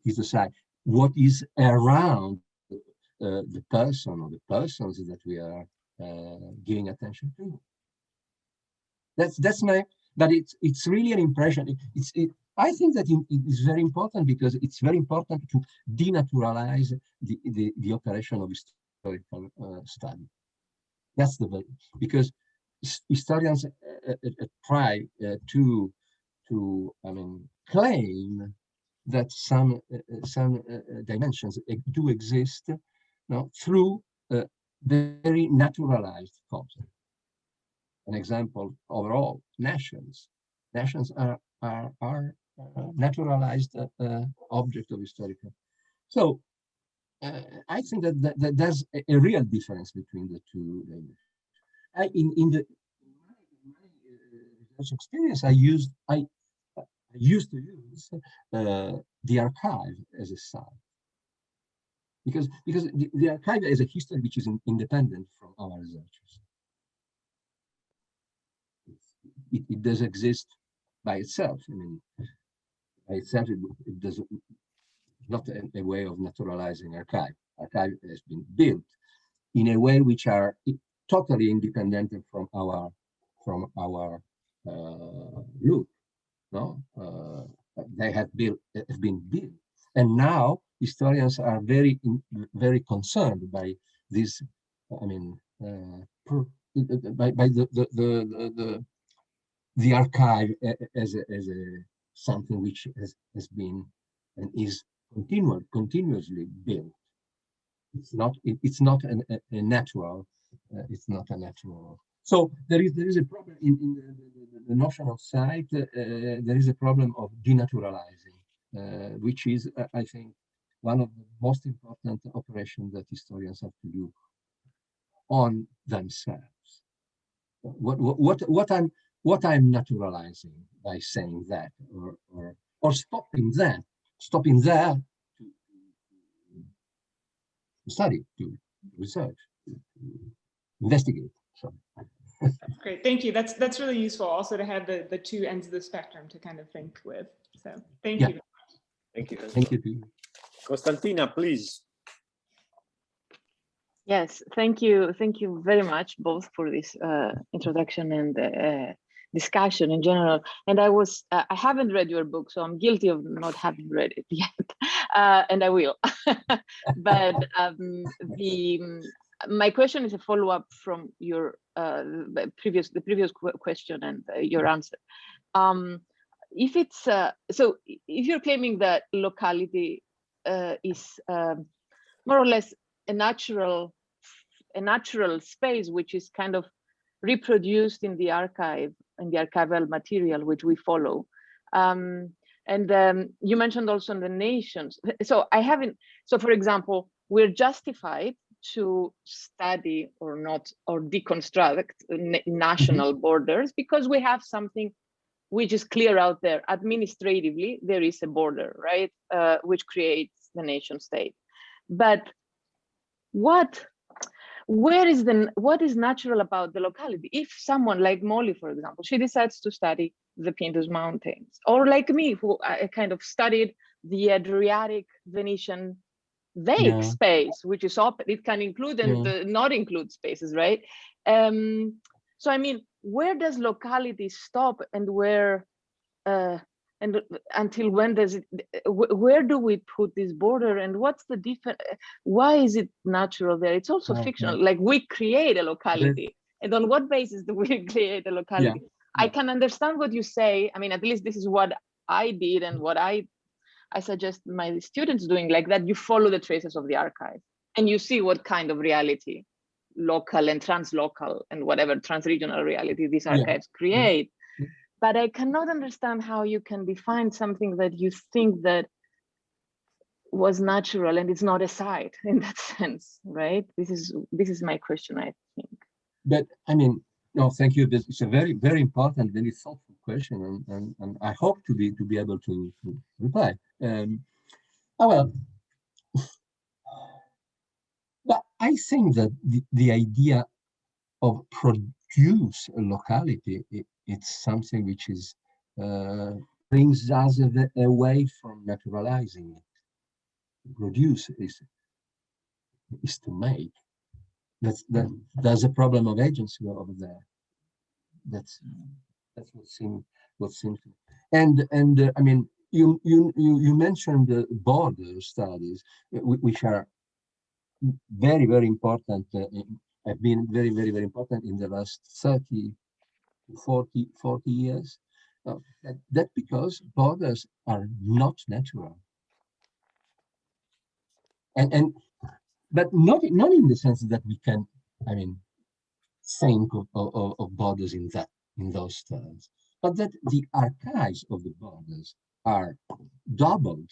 is the site what is around the person or the persons that we are giving attention to? That's my. But it's really an impression. I think that it is very important because it's very important to denaturalize the operation of historical study. That's the way, because historians try to I mean, claim that some dimensions do exist, through very naturalized concepts. An example overall: nations. Nations are naturalized object of historical. So. I think that there's a real difference between the two. In my research experience, I used to use the archive as a site, because the archive is a history which is independent from our researchers. It does exist by itself. I mean, by itself, it doesn't. Not a way of naturalizing archive. Archive has been built in a way which are totally independent from our look. No, they have been built, and now historians are very concerned by this. I mean, by the archive as a something which has been and is continuously built. It's not a natural. It's not a natural. So there is a problem in the notion of site. There is a problem of denaturalizing, which is, I think, one of the most important operations that historians have to do on themselves. What I'm naturalizing by saying that, or stopping there to study, to research, to investigate. So. Great, thank you. That's really useful also to have the two ends of the spectrum to kind of think with. So thank you. Thank you. Thank you. Constantina, please. Yes, thank you very much both for this introduction and discussion in general. And I haven't read your book, so I'm guilty of not having read it yet, and I will. But my question is a follow-up from your the previous question and your answer. If it's so, if you're claiming that locality is more or less a natural space which is kind of reproduced in the archive and the archival material which we follow, and you mentioned also in the nations. So for example, we're justified to study or not, or deconstruct national borders because we have something which is clear out there. Administratively, there is a border, right, which creates the nation state. But what is natural about the locality? If someone like Molly, for example, she decides to study the Pindus Mountains, or like me, who I kind of studied the Adriatic Venetian vague space, which is open, it can include and not include spaces, right? So I mean, where does locality stop, and where and until when does it, where do we put this border, and what's the difference? Why is it natural there? It's also fictional. Like, we create a locality, and on what basis do we create a locality? I can understand what you say. I mean, at least this is what I did, and what I suggest my students doing, like that. You follow the traces of the archive, and you see what kind of reality, local and translocal and whatever transregional reality these archives create. But I cannot understand how you can define something that you think that was natural and it's not a site in that sense, right? This is my question, I think. But I mean, no, thank you. It's a very, very important, very thoughtful question, and I hope to be able to reply. Well, but I think that the idea of produce a locality, it's something which is brings us away from naturalizing it. Produce is to make. There's a problem of agency over there. That's what seems. And I mean, you mentioned the border studies, which are very, very important. Have been very, very, very important in the last 30, 40 years. That's because borders are not natural. But not in the sense that we can, I mean, think of borders in those terms, but that the archives of the borders are doubled.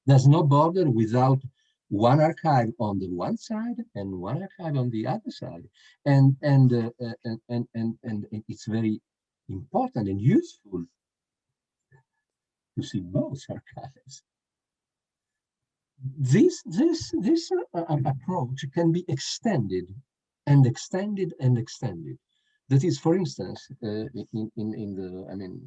There's no border without one archive on the one side and one archive on the other side, and it's very important and useful to see both archives. This approach can be extended and extended and extended. That is, for instance, in the, I mean,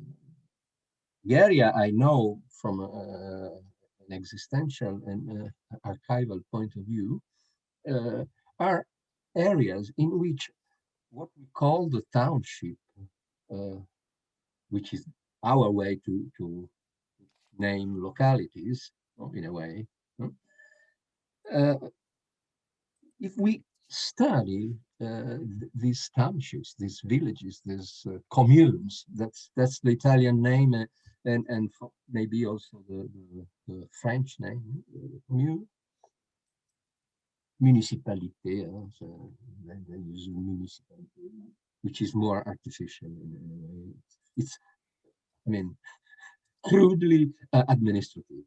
the area I know from an existential and archival point of view are areas in which what we call the township, which is our way to name localities, in a way. If we study these townships, these villages, these communes, that's the Italian name, and maybe also the French name, commune. municipality, so they use municipality, which is more artificial in a way. It's, I mean, crudely administrative.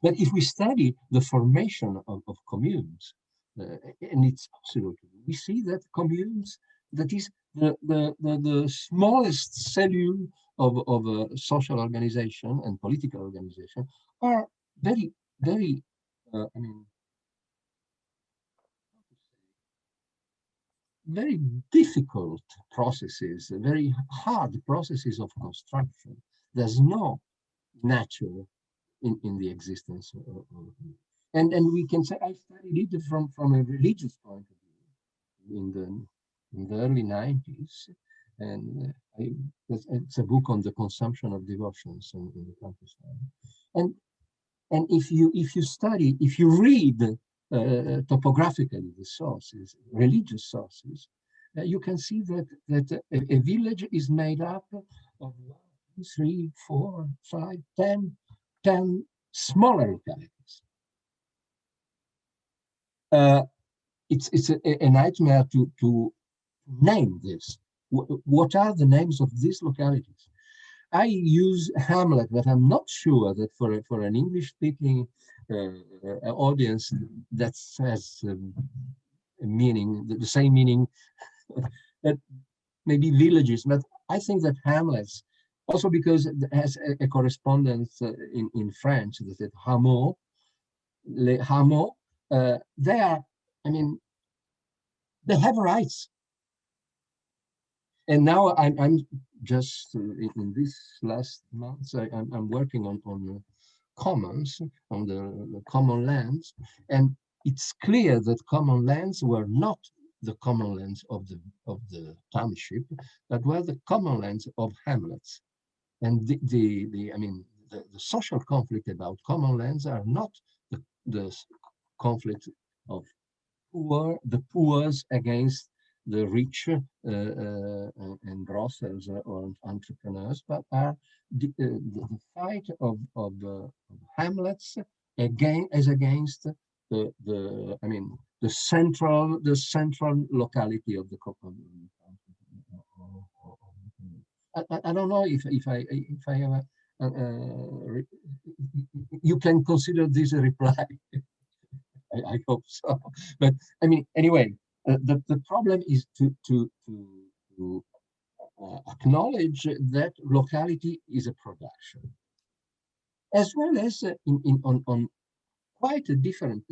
But if we study the formation of communes, and it's possible, we see that communes, that is the smallest cellule of a social organization and political organization, are very, very, I mean, very difficult processes, very hard processes of construction. There's no nature in the existence and we can say I studied it from a religious point of view in the early 90s, and it's a book on the consumption of devotions in the countryside. And if you read topographically the sources, religious sources, you can see that a village is made up of 1, 2, 3, 4, 5, 10 smaller localities. It's a nightmare to name this. What are the names of these localities? I use hamlet, but I'm not sure that for an English-speaking audience that has a meaning, the same meaning that maybe villages. But I think that hamlets, also because it has a correspondence in French, that is hameaux, les hameaux, they are, I mean, they have rights. And now I'm just in this last month, I'm working on commons, on the common lands, and it's clear that common lands were not the common lands of the township, but were the common lands of hamlets. And the social conflict about common lands are not the conflict of the poors against the rich and brothels or entrepreneurs, but are the fight of hamlets against the central locality of the community. I don't know if I have you can consider this a reply. I hope so. But I mean, anyway, the problem is to acknowledge that locality is a production, as well as on quite a different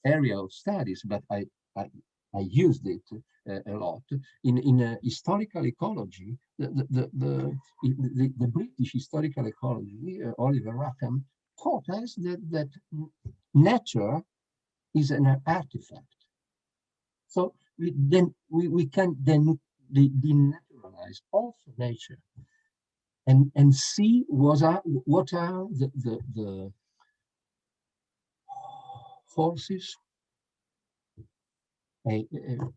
area of studies. But I used it a lot in historical ecology. The British historical ecology, Oliver Rackham, taught us that nature is an artifact. So we can then denaturalize also nature and see what are the forces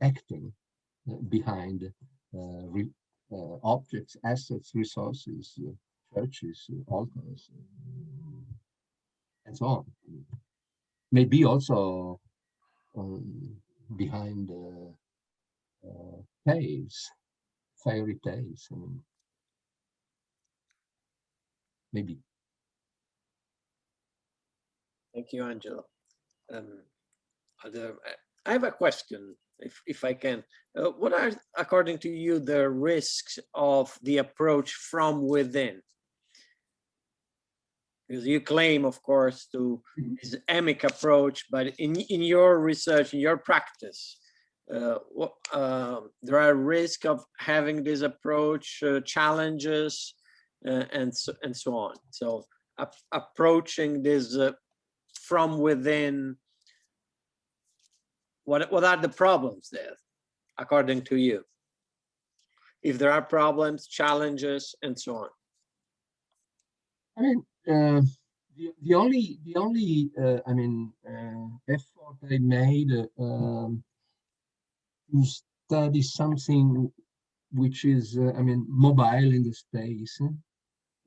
acting behind objects, assets, resources, churches, altars, and so on. Maybe also behind tales, fairy tales. I mean, maybe. Thank you, Angelo. I have a question, if I can. What are, according to you, the risks of the approach from within? Because you claim, of course, to this emic approach, but in your research, in your practice, there are risks of having this approach, challenges, and so on. So approaching this from within, what are the problems there, according to you? If there are problems, challenges, and so on. I mean, the only effort I made to study something which is mobile in the space,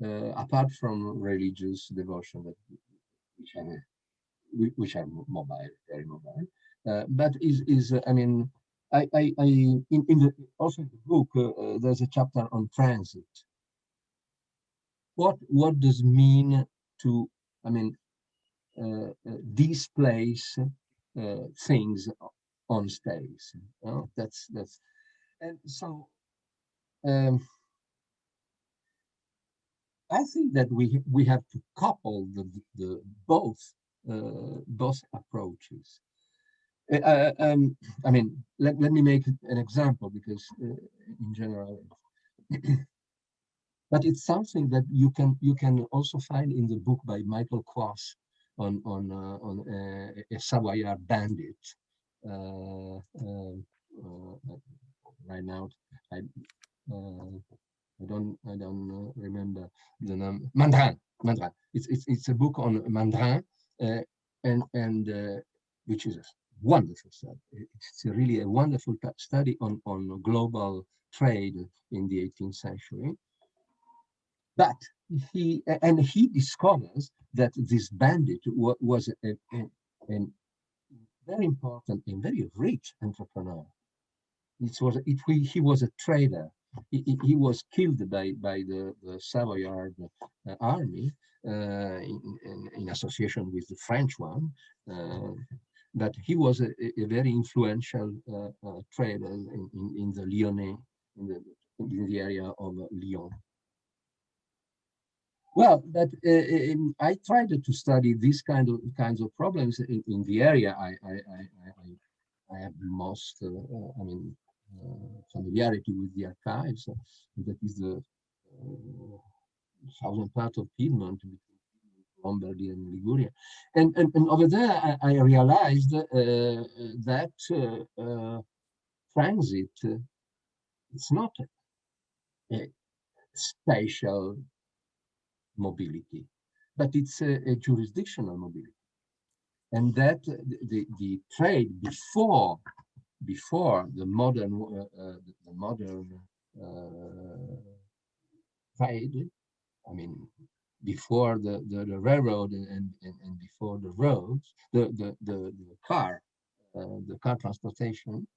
apart from religious devotion, that which are mobile, very mobile. But I mean, in the also in the book there's a chapter on transit. What does it mean to, I mean, displace things on space? That's and so I think that we have to couple the both approaches. I mean, let me make an example, because in general, but it's something that you can also find in the book by Michael Quass on a Savoyard bandit. Right now, I don't remember the name. Mandrin. It's a book on Mandrin, and which is a wonderful study. It's really a wonderful study on global trade in the 18th century. But he discovers that this bandit was a very important and very rich entrepreneur. He was a trader. He was killed by the Savoyard army in association with the French one. But he was a very influential trader in the Lyonnais, in the area of Lyon. Well, that I tried to study these kinds of problems in the area. I have the most, I mean, familiarity with the archives. That is the southern part of Piedmont, between Lombardy and Liguria, and over there I realized that transit is not a spatial mobility, but it's a jurisdictional mobility, and that the trade before the modern trade, I mean, before the railroad and before the roads, the car transportation,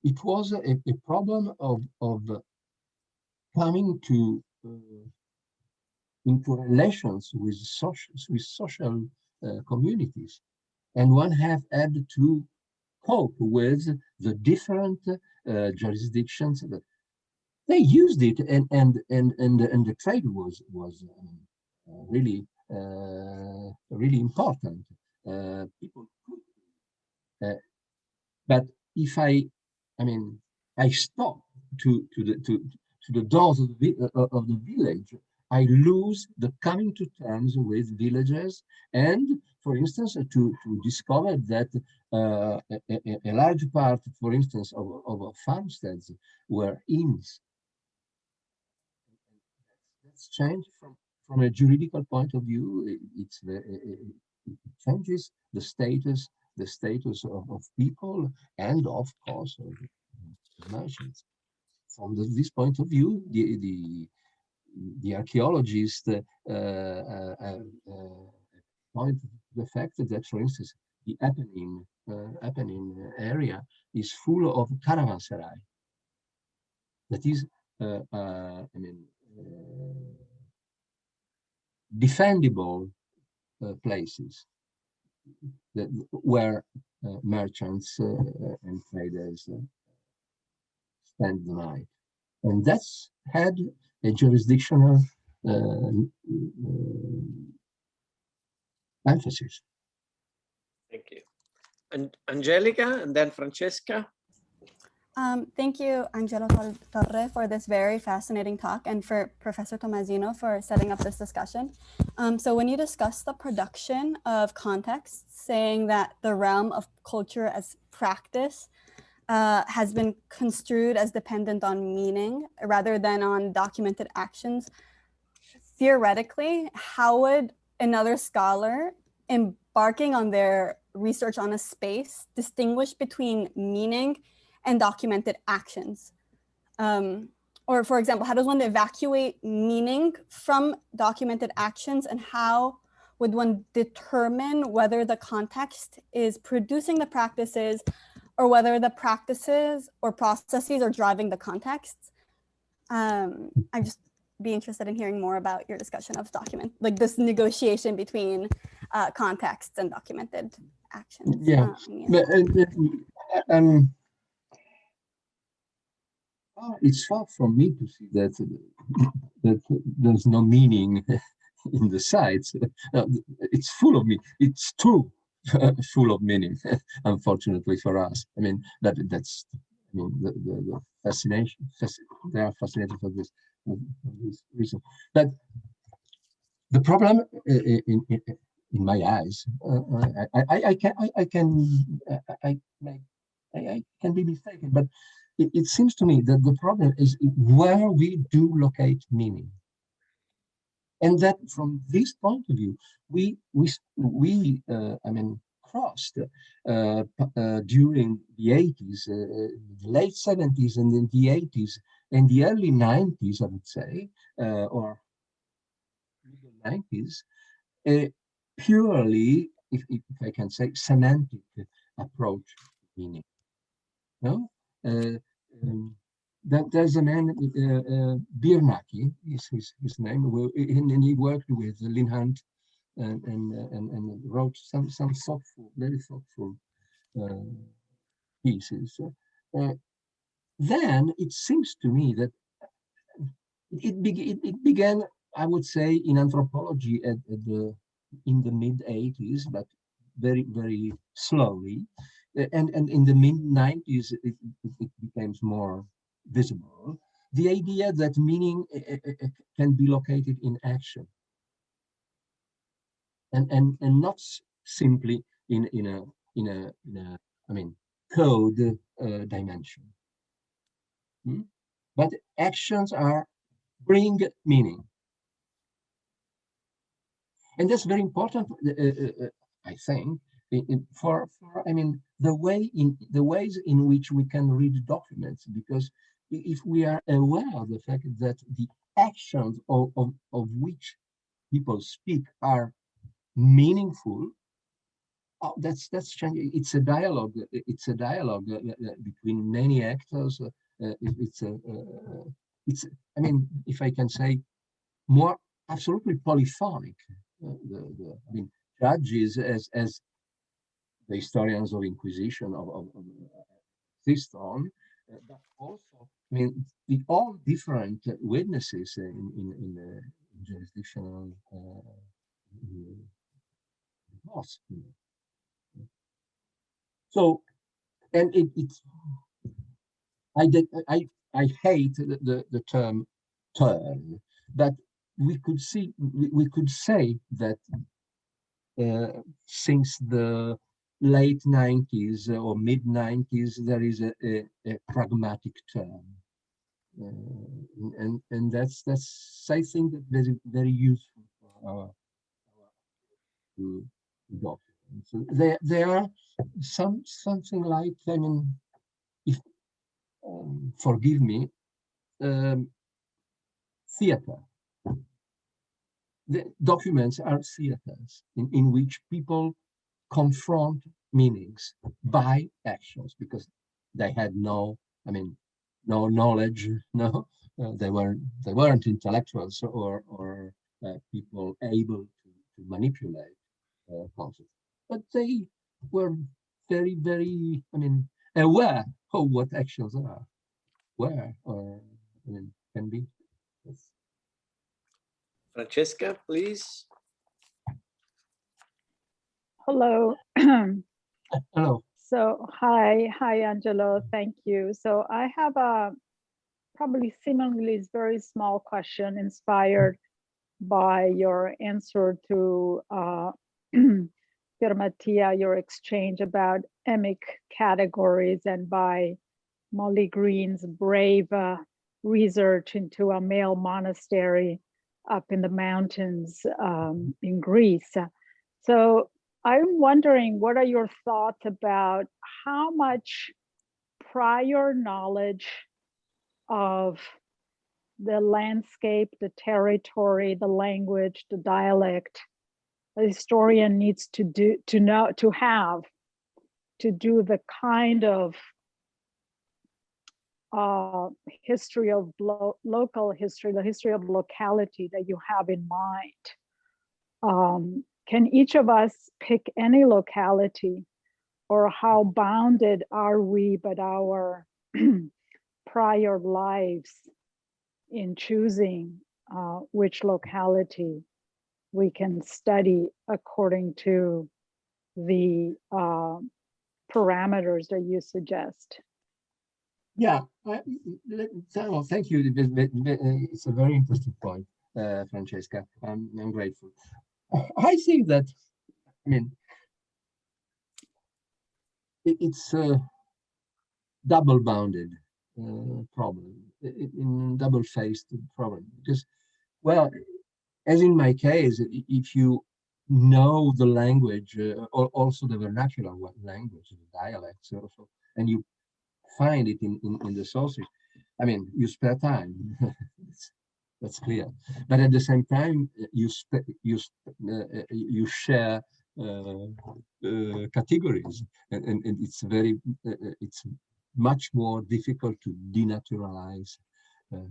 it was a problem of coming to into relations with social communities, and one had to cope with the different jurisdictions. They used it, and the trade was really really important. People could, but if I mean, I stop to the doors of the village, I lose the coming to terms with villagers, and, for instance, to discover that a large part, for instance, of farmsteads were inns. That's changed from a juridical point of view. It changes the status of people, and of course of merchants. From this point of view, the archaeologists point to the fact that, for instance, the Apennine area is full of caravanserai. That is, I mean, defendable places where merchants and traders spend the night, and that's had a jurisdictional emphasis. Thank you. And Angelica, and then Francesca. Thank you, Angelo Torre, for this very fascinating talk, and for Professor Tommasino for setting up this discussion. So when you discuss the production of context, saying that the realm of culture as practice has been construed as dependent on meaning rather than on documented actions, theoretically, how would another scholar embarking on their research on a space distinguish between meaning and documented actions? or for example, how does one evacuate meaning from documented actions, and how would one determine whether the context is producing the practices or whether the practices or processes are driving the context? I'd just be interested in hearing more about your discussion of like this negotiation between contexts and documented actions. Yeah, it's far from me to see that there's no meaning in the sites. It's full of meaning. It's too full of meaning, unfortunately for us. I mean, that's the fascination. They are fascinated for this reason. But the problem, in my eyes, I can be mistaken, but it seems to me that the problem is where we do locate meaning, and that from this point of view, we crossed during the 80s, late 70s, and in the 80s and the early 90s, I would say, or 90s, purely, if I can say, semantic approach to meaning. No? There's a man, Pier Mattia is his name, and he worked with Lynn Hunt and wrote some thoughtful, very thoughtful pieces. Then it seems to me that it began, I would say, in anthropology in the mid-80s, but very, very slowly. And in the mid-90s, it becomes more visible. The idea that meaning can be located in action, and not simply in a code dimension. But actions bring meaning, and that's very important. I think for the ways in which we can read documents, because if we are aware of the fact that the actions of which people speak are meaningful, that's changing. It's a dialogue. It's a dialogue between many actors. If I can say, more absolutely polyphonic. Judges as the historians of Inquisition of insist on, but also, the all different witnesses in jurisdictional laws. So, and I hate the term turn, but we could say that since the late 90s or mid 90s, there is a pragmatic turn, and that's I think that very, very useful for our documents. So there are something like, if forgive me, theater. The documents are theaters in which people confront meanings by actions, because they had no knowledge, they weren't intellectuals or people able to manipulate concepts, but they were very, very, aware of what actions are, can be. Yes. Francesca, please. Hello. Hello. So hi, Angelo. Thank you. So I have a probably seemingly very small question inspired by your answer to Pier Mattia, your exchange about emic categories, and by Molly Green's brave research into a male monastery up in the mountains in Greece. So I'm wondering, what are your thoughts about how much prior knowledge of the landscape, the territory, the language, the dialect. The historian needs to do the kind of history of local history, the history of locality that you have in mind. Can each of us pick any locality, or how bounded are we by our prior lives in choosing which locality we can study according to the parameters that you suggest? Yeah, thank you. It's a very interesting point, Francesca. I'm grateful. I think that, I mean, it's a double-bounded problem, double-faced problem. Because, well, as in my case, if you know the language, also the vernacular language, the dialects, also, and you find it in the sources, I mean, you spare time. That's clear. But at the same time, you share categories, and it's much more difficult to denaturalize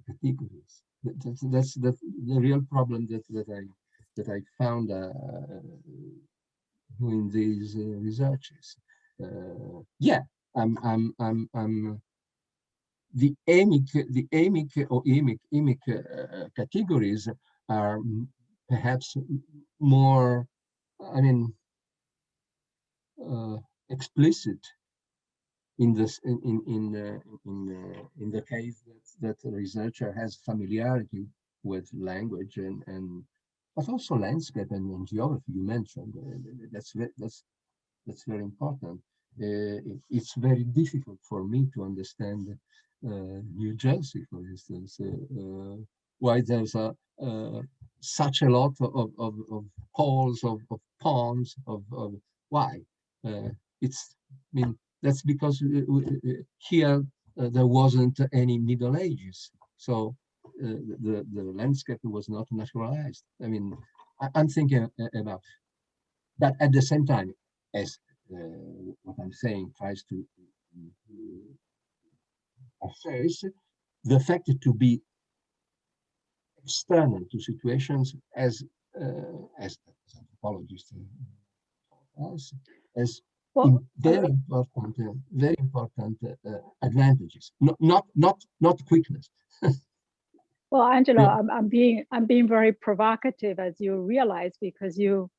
categories. That's the real problem that I found doing these researches. Yeah, the emic or emic categories are perhaps more, I mean, explicit in this in the case that the researcher has familiarity with language and but also landscape and geography you mentioned. That's very important. It's very difficult for me to understand New Jersey, for instance, why there's such a lot of holes, of ponds, of why. It's, I mean, that's because here there wasn't any Middle Ages, so the landscape was not naturalized. I mean, I'm thinking about, but at the same time, as what I'm saying tries to assess the fact to be external to situations as anthropologists as well, very important advantages, not quickness. Well, Angelo, Yeah. I'm being very provocative, as you realize, because you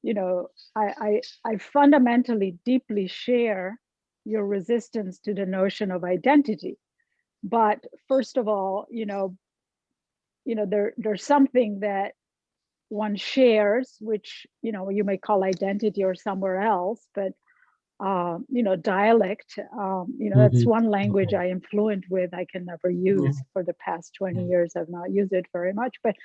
know, I fundamentally deeply share your resistance to the notion of identity. But first of all, there's something that one shares, which, you may call identity or somewhere else, but dialect, that's one language I am fluent with. I can never use for the past 20 years. I've not used it very much, but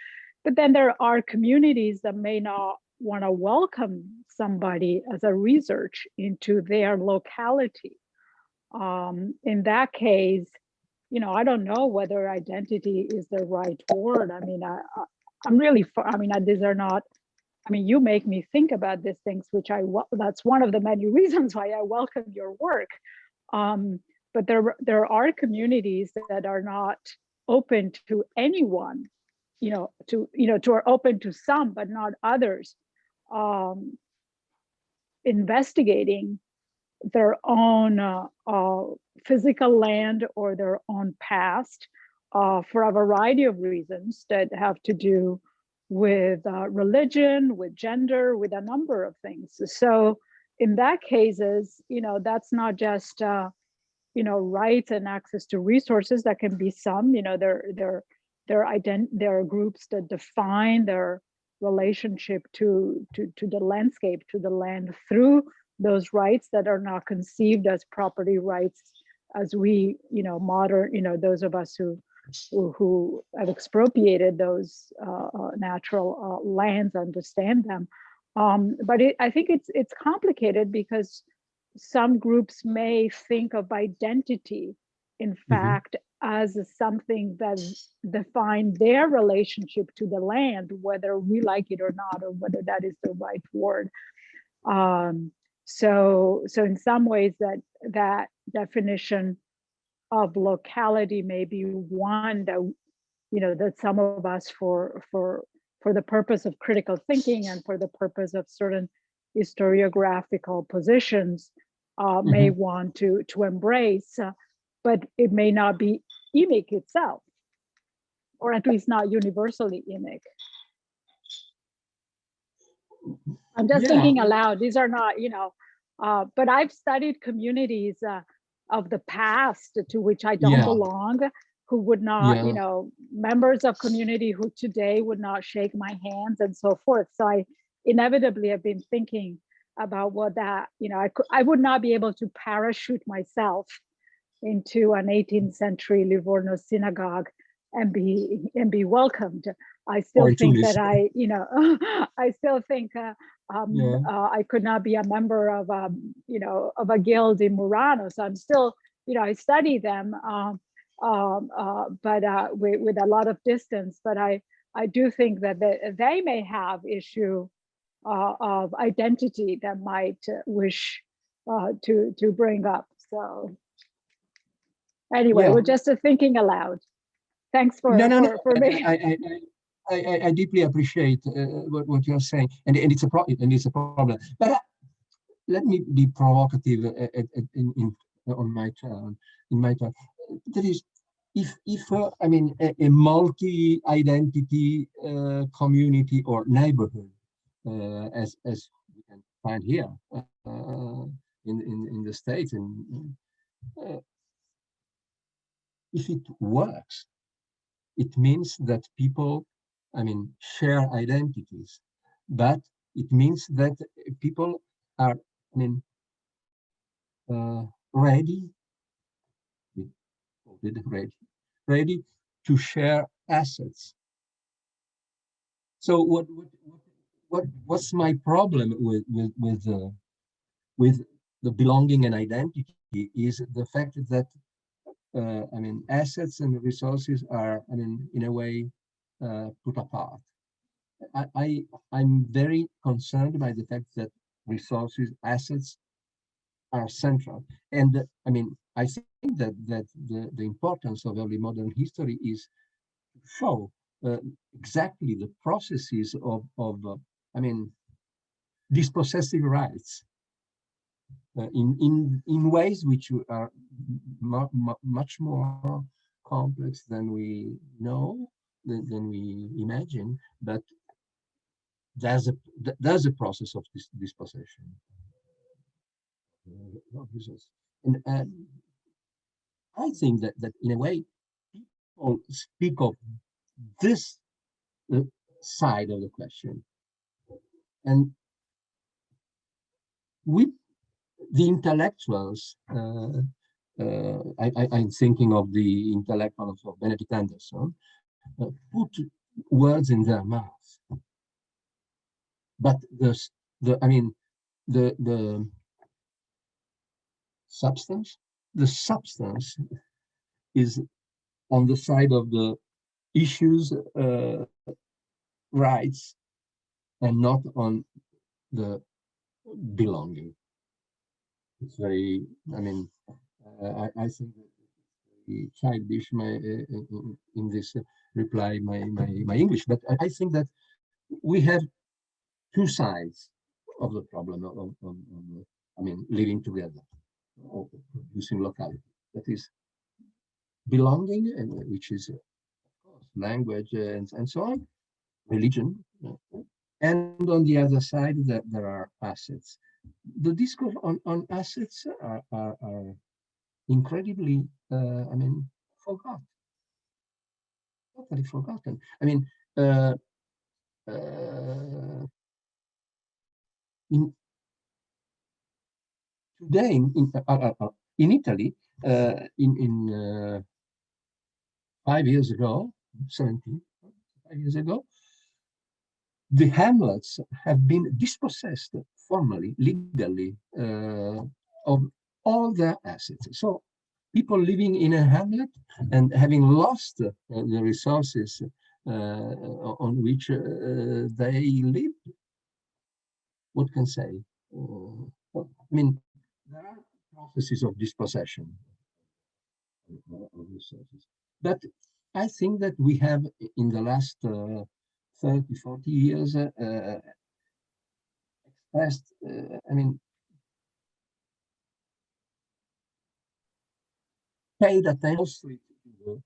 then there are communities that may not want to welcome somebody as a research into their locality. In that case, I don't know whether identity is the right word. I mean, I'm really, these are not, you make me think about these things, which that's one of the many reasons why I welcome your work. But there are communities that are not open to anyone, are open to some, but not others, investigating their own physical land or their own past for a variety of reasons that have to do with religion, with gender, with a number of things. So in that cases, that's not just rights and access to resources. That can be some, there are groups that define their relationship to the landscape, to the land, through those rights that are not conceived as property rights as we, modern, those of us who have expropriated those natural lands understand them. But I think it's complicated because some groups may think of identity, in fact, as something that define their relationship to the land, whether we like it or not, or whether that is the right word. So in some ways that definition of locality may be one that, you know, that some of us for the purpose of critical thinking and for the purpose of certain historiographical positions may want to embrace, but it may not be IMIC itself, or at least not universally IMIC. I'm just thinking aloud. These are not, you know, but I've studied communities of the past to which I don't belong, who would not, you know, members of community who today would not shake my hands and so forth. So I inevitably have been thinking about what that, you know, I would not be able to parachute myself into an 18th century Livorno synagogue and be welcomed. I still think that I, you know, I still think I could not be a member of, you know, of a guild in Murano. So I'm still, you know, I study them, but with a lot of distance. But I do think that they may have issue of identity that might wish to bring up. So anyway, we're just thinking aloud. Thanks for me. I deeply appreciate what you're saying, and it's a problem. But let me be provocative on my turn. In my turn, that is, if I mean a multi-identity community or neighborhood, as we can find here in the States, and if it works, it means that people, I mean, share identities, but it means that people are, I mean, ready to share assets. So what's my problem with the belonging and identity is the fact that I mean, assets and resources are, I mean, in a way, put apart. I'm very concerned by the fact that resources, assets are central. And I mean, I think that the importance of early modern history is to show exactly the processes of I mean, dispossessive rights in ways which are much more complex than we know, than we imagine, but there's a process of this dispossession. And I think that in a way, people speak of this side of the question, and with the intellectuals, I'm thinking of the intellectuals of Benedict Anderson, put words in their mouth, but the substance is on the side of the issues, rights, and not on the belonging. It's very, I mean, I think the childish in this reply my English, but I think that we have two sides of the problem of I mean, living together, or producing locality. That is belonging, which is of course language and so on, religion, and on the other side that there are assets. The discourse on assets are incredibly, I mean, totally forgotten. I mean, today in Italy, in 5 years ago, 5 years ago, the hamlets have been dispossessed formally, legally, of all their assets. So people living in a hamlet and having lost the resources on which they lived. What can say? I mean, there are processes of dispossession of resources, but I think that we have in the last 30, 40 years expressed, I mean, paid attention to the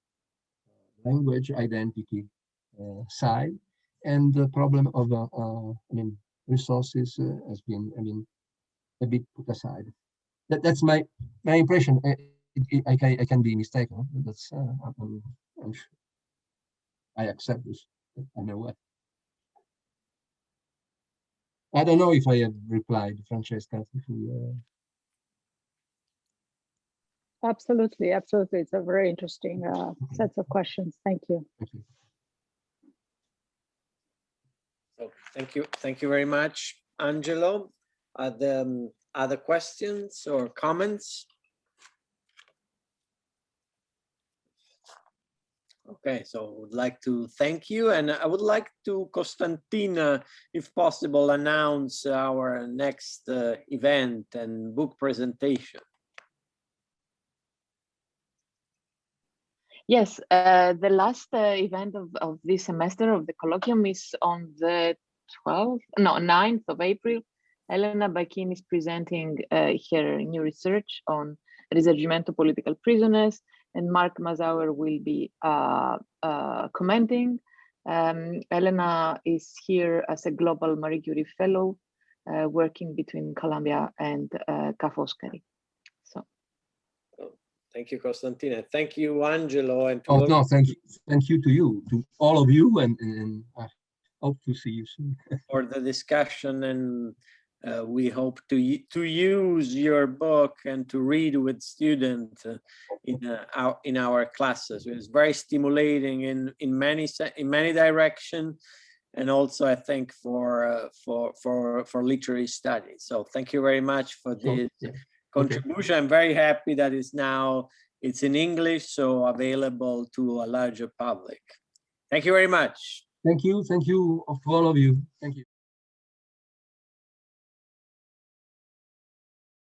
language identity side, and the problem of I mean, resources has been, I mean, a bit put aside. That's my impression. I can be mistaken. That's I'm sure. I accept this. I'm aware. I don't know if I have replied, Francesca. Absolutely, absolutely. It's a very interesting set of questions. Thank you. Thank you. So thank you very much, Angelo. Are there other questions or comments? Okay, so I would like to thank you, and I would like to, Costantina, if possible, announce our next event and book presentation. Yes, the last event of this semester of the colloquium is on the 9th of April. Elena Bacchini is presenting her new research on Risorgimento political prisoners, and Mark Mazauer will be commenting. Elena is here as a Global Marie Curie Fellow, working between Columbia and Ca' Foscari. So. Thank you, Costantina. Thank you, Angelo. And oh no, thank you to all of you, and I hope to see you soon. For the discussion, and we hope to use your book and to read with students in our classes. It's very stimulating in many directions, and also I think for literary studies. So thank you very much for this contribution. Okay. I'm very happy that it's in English, so available to a larger public. Thank you very much. Thank you to all of you. Thank you.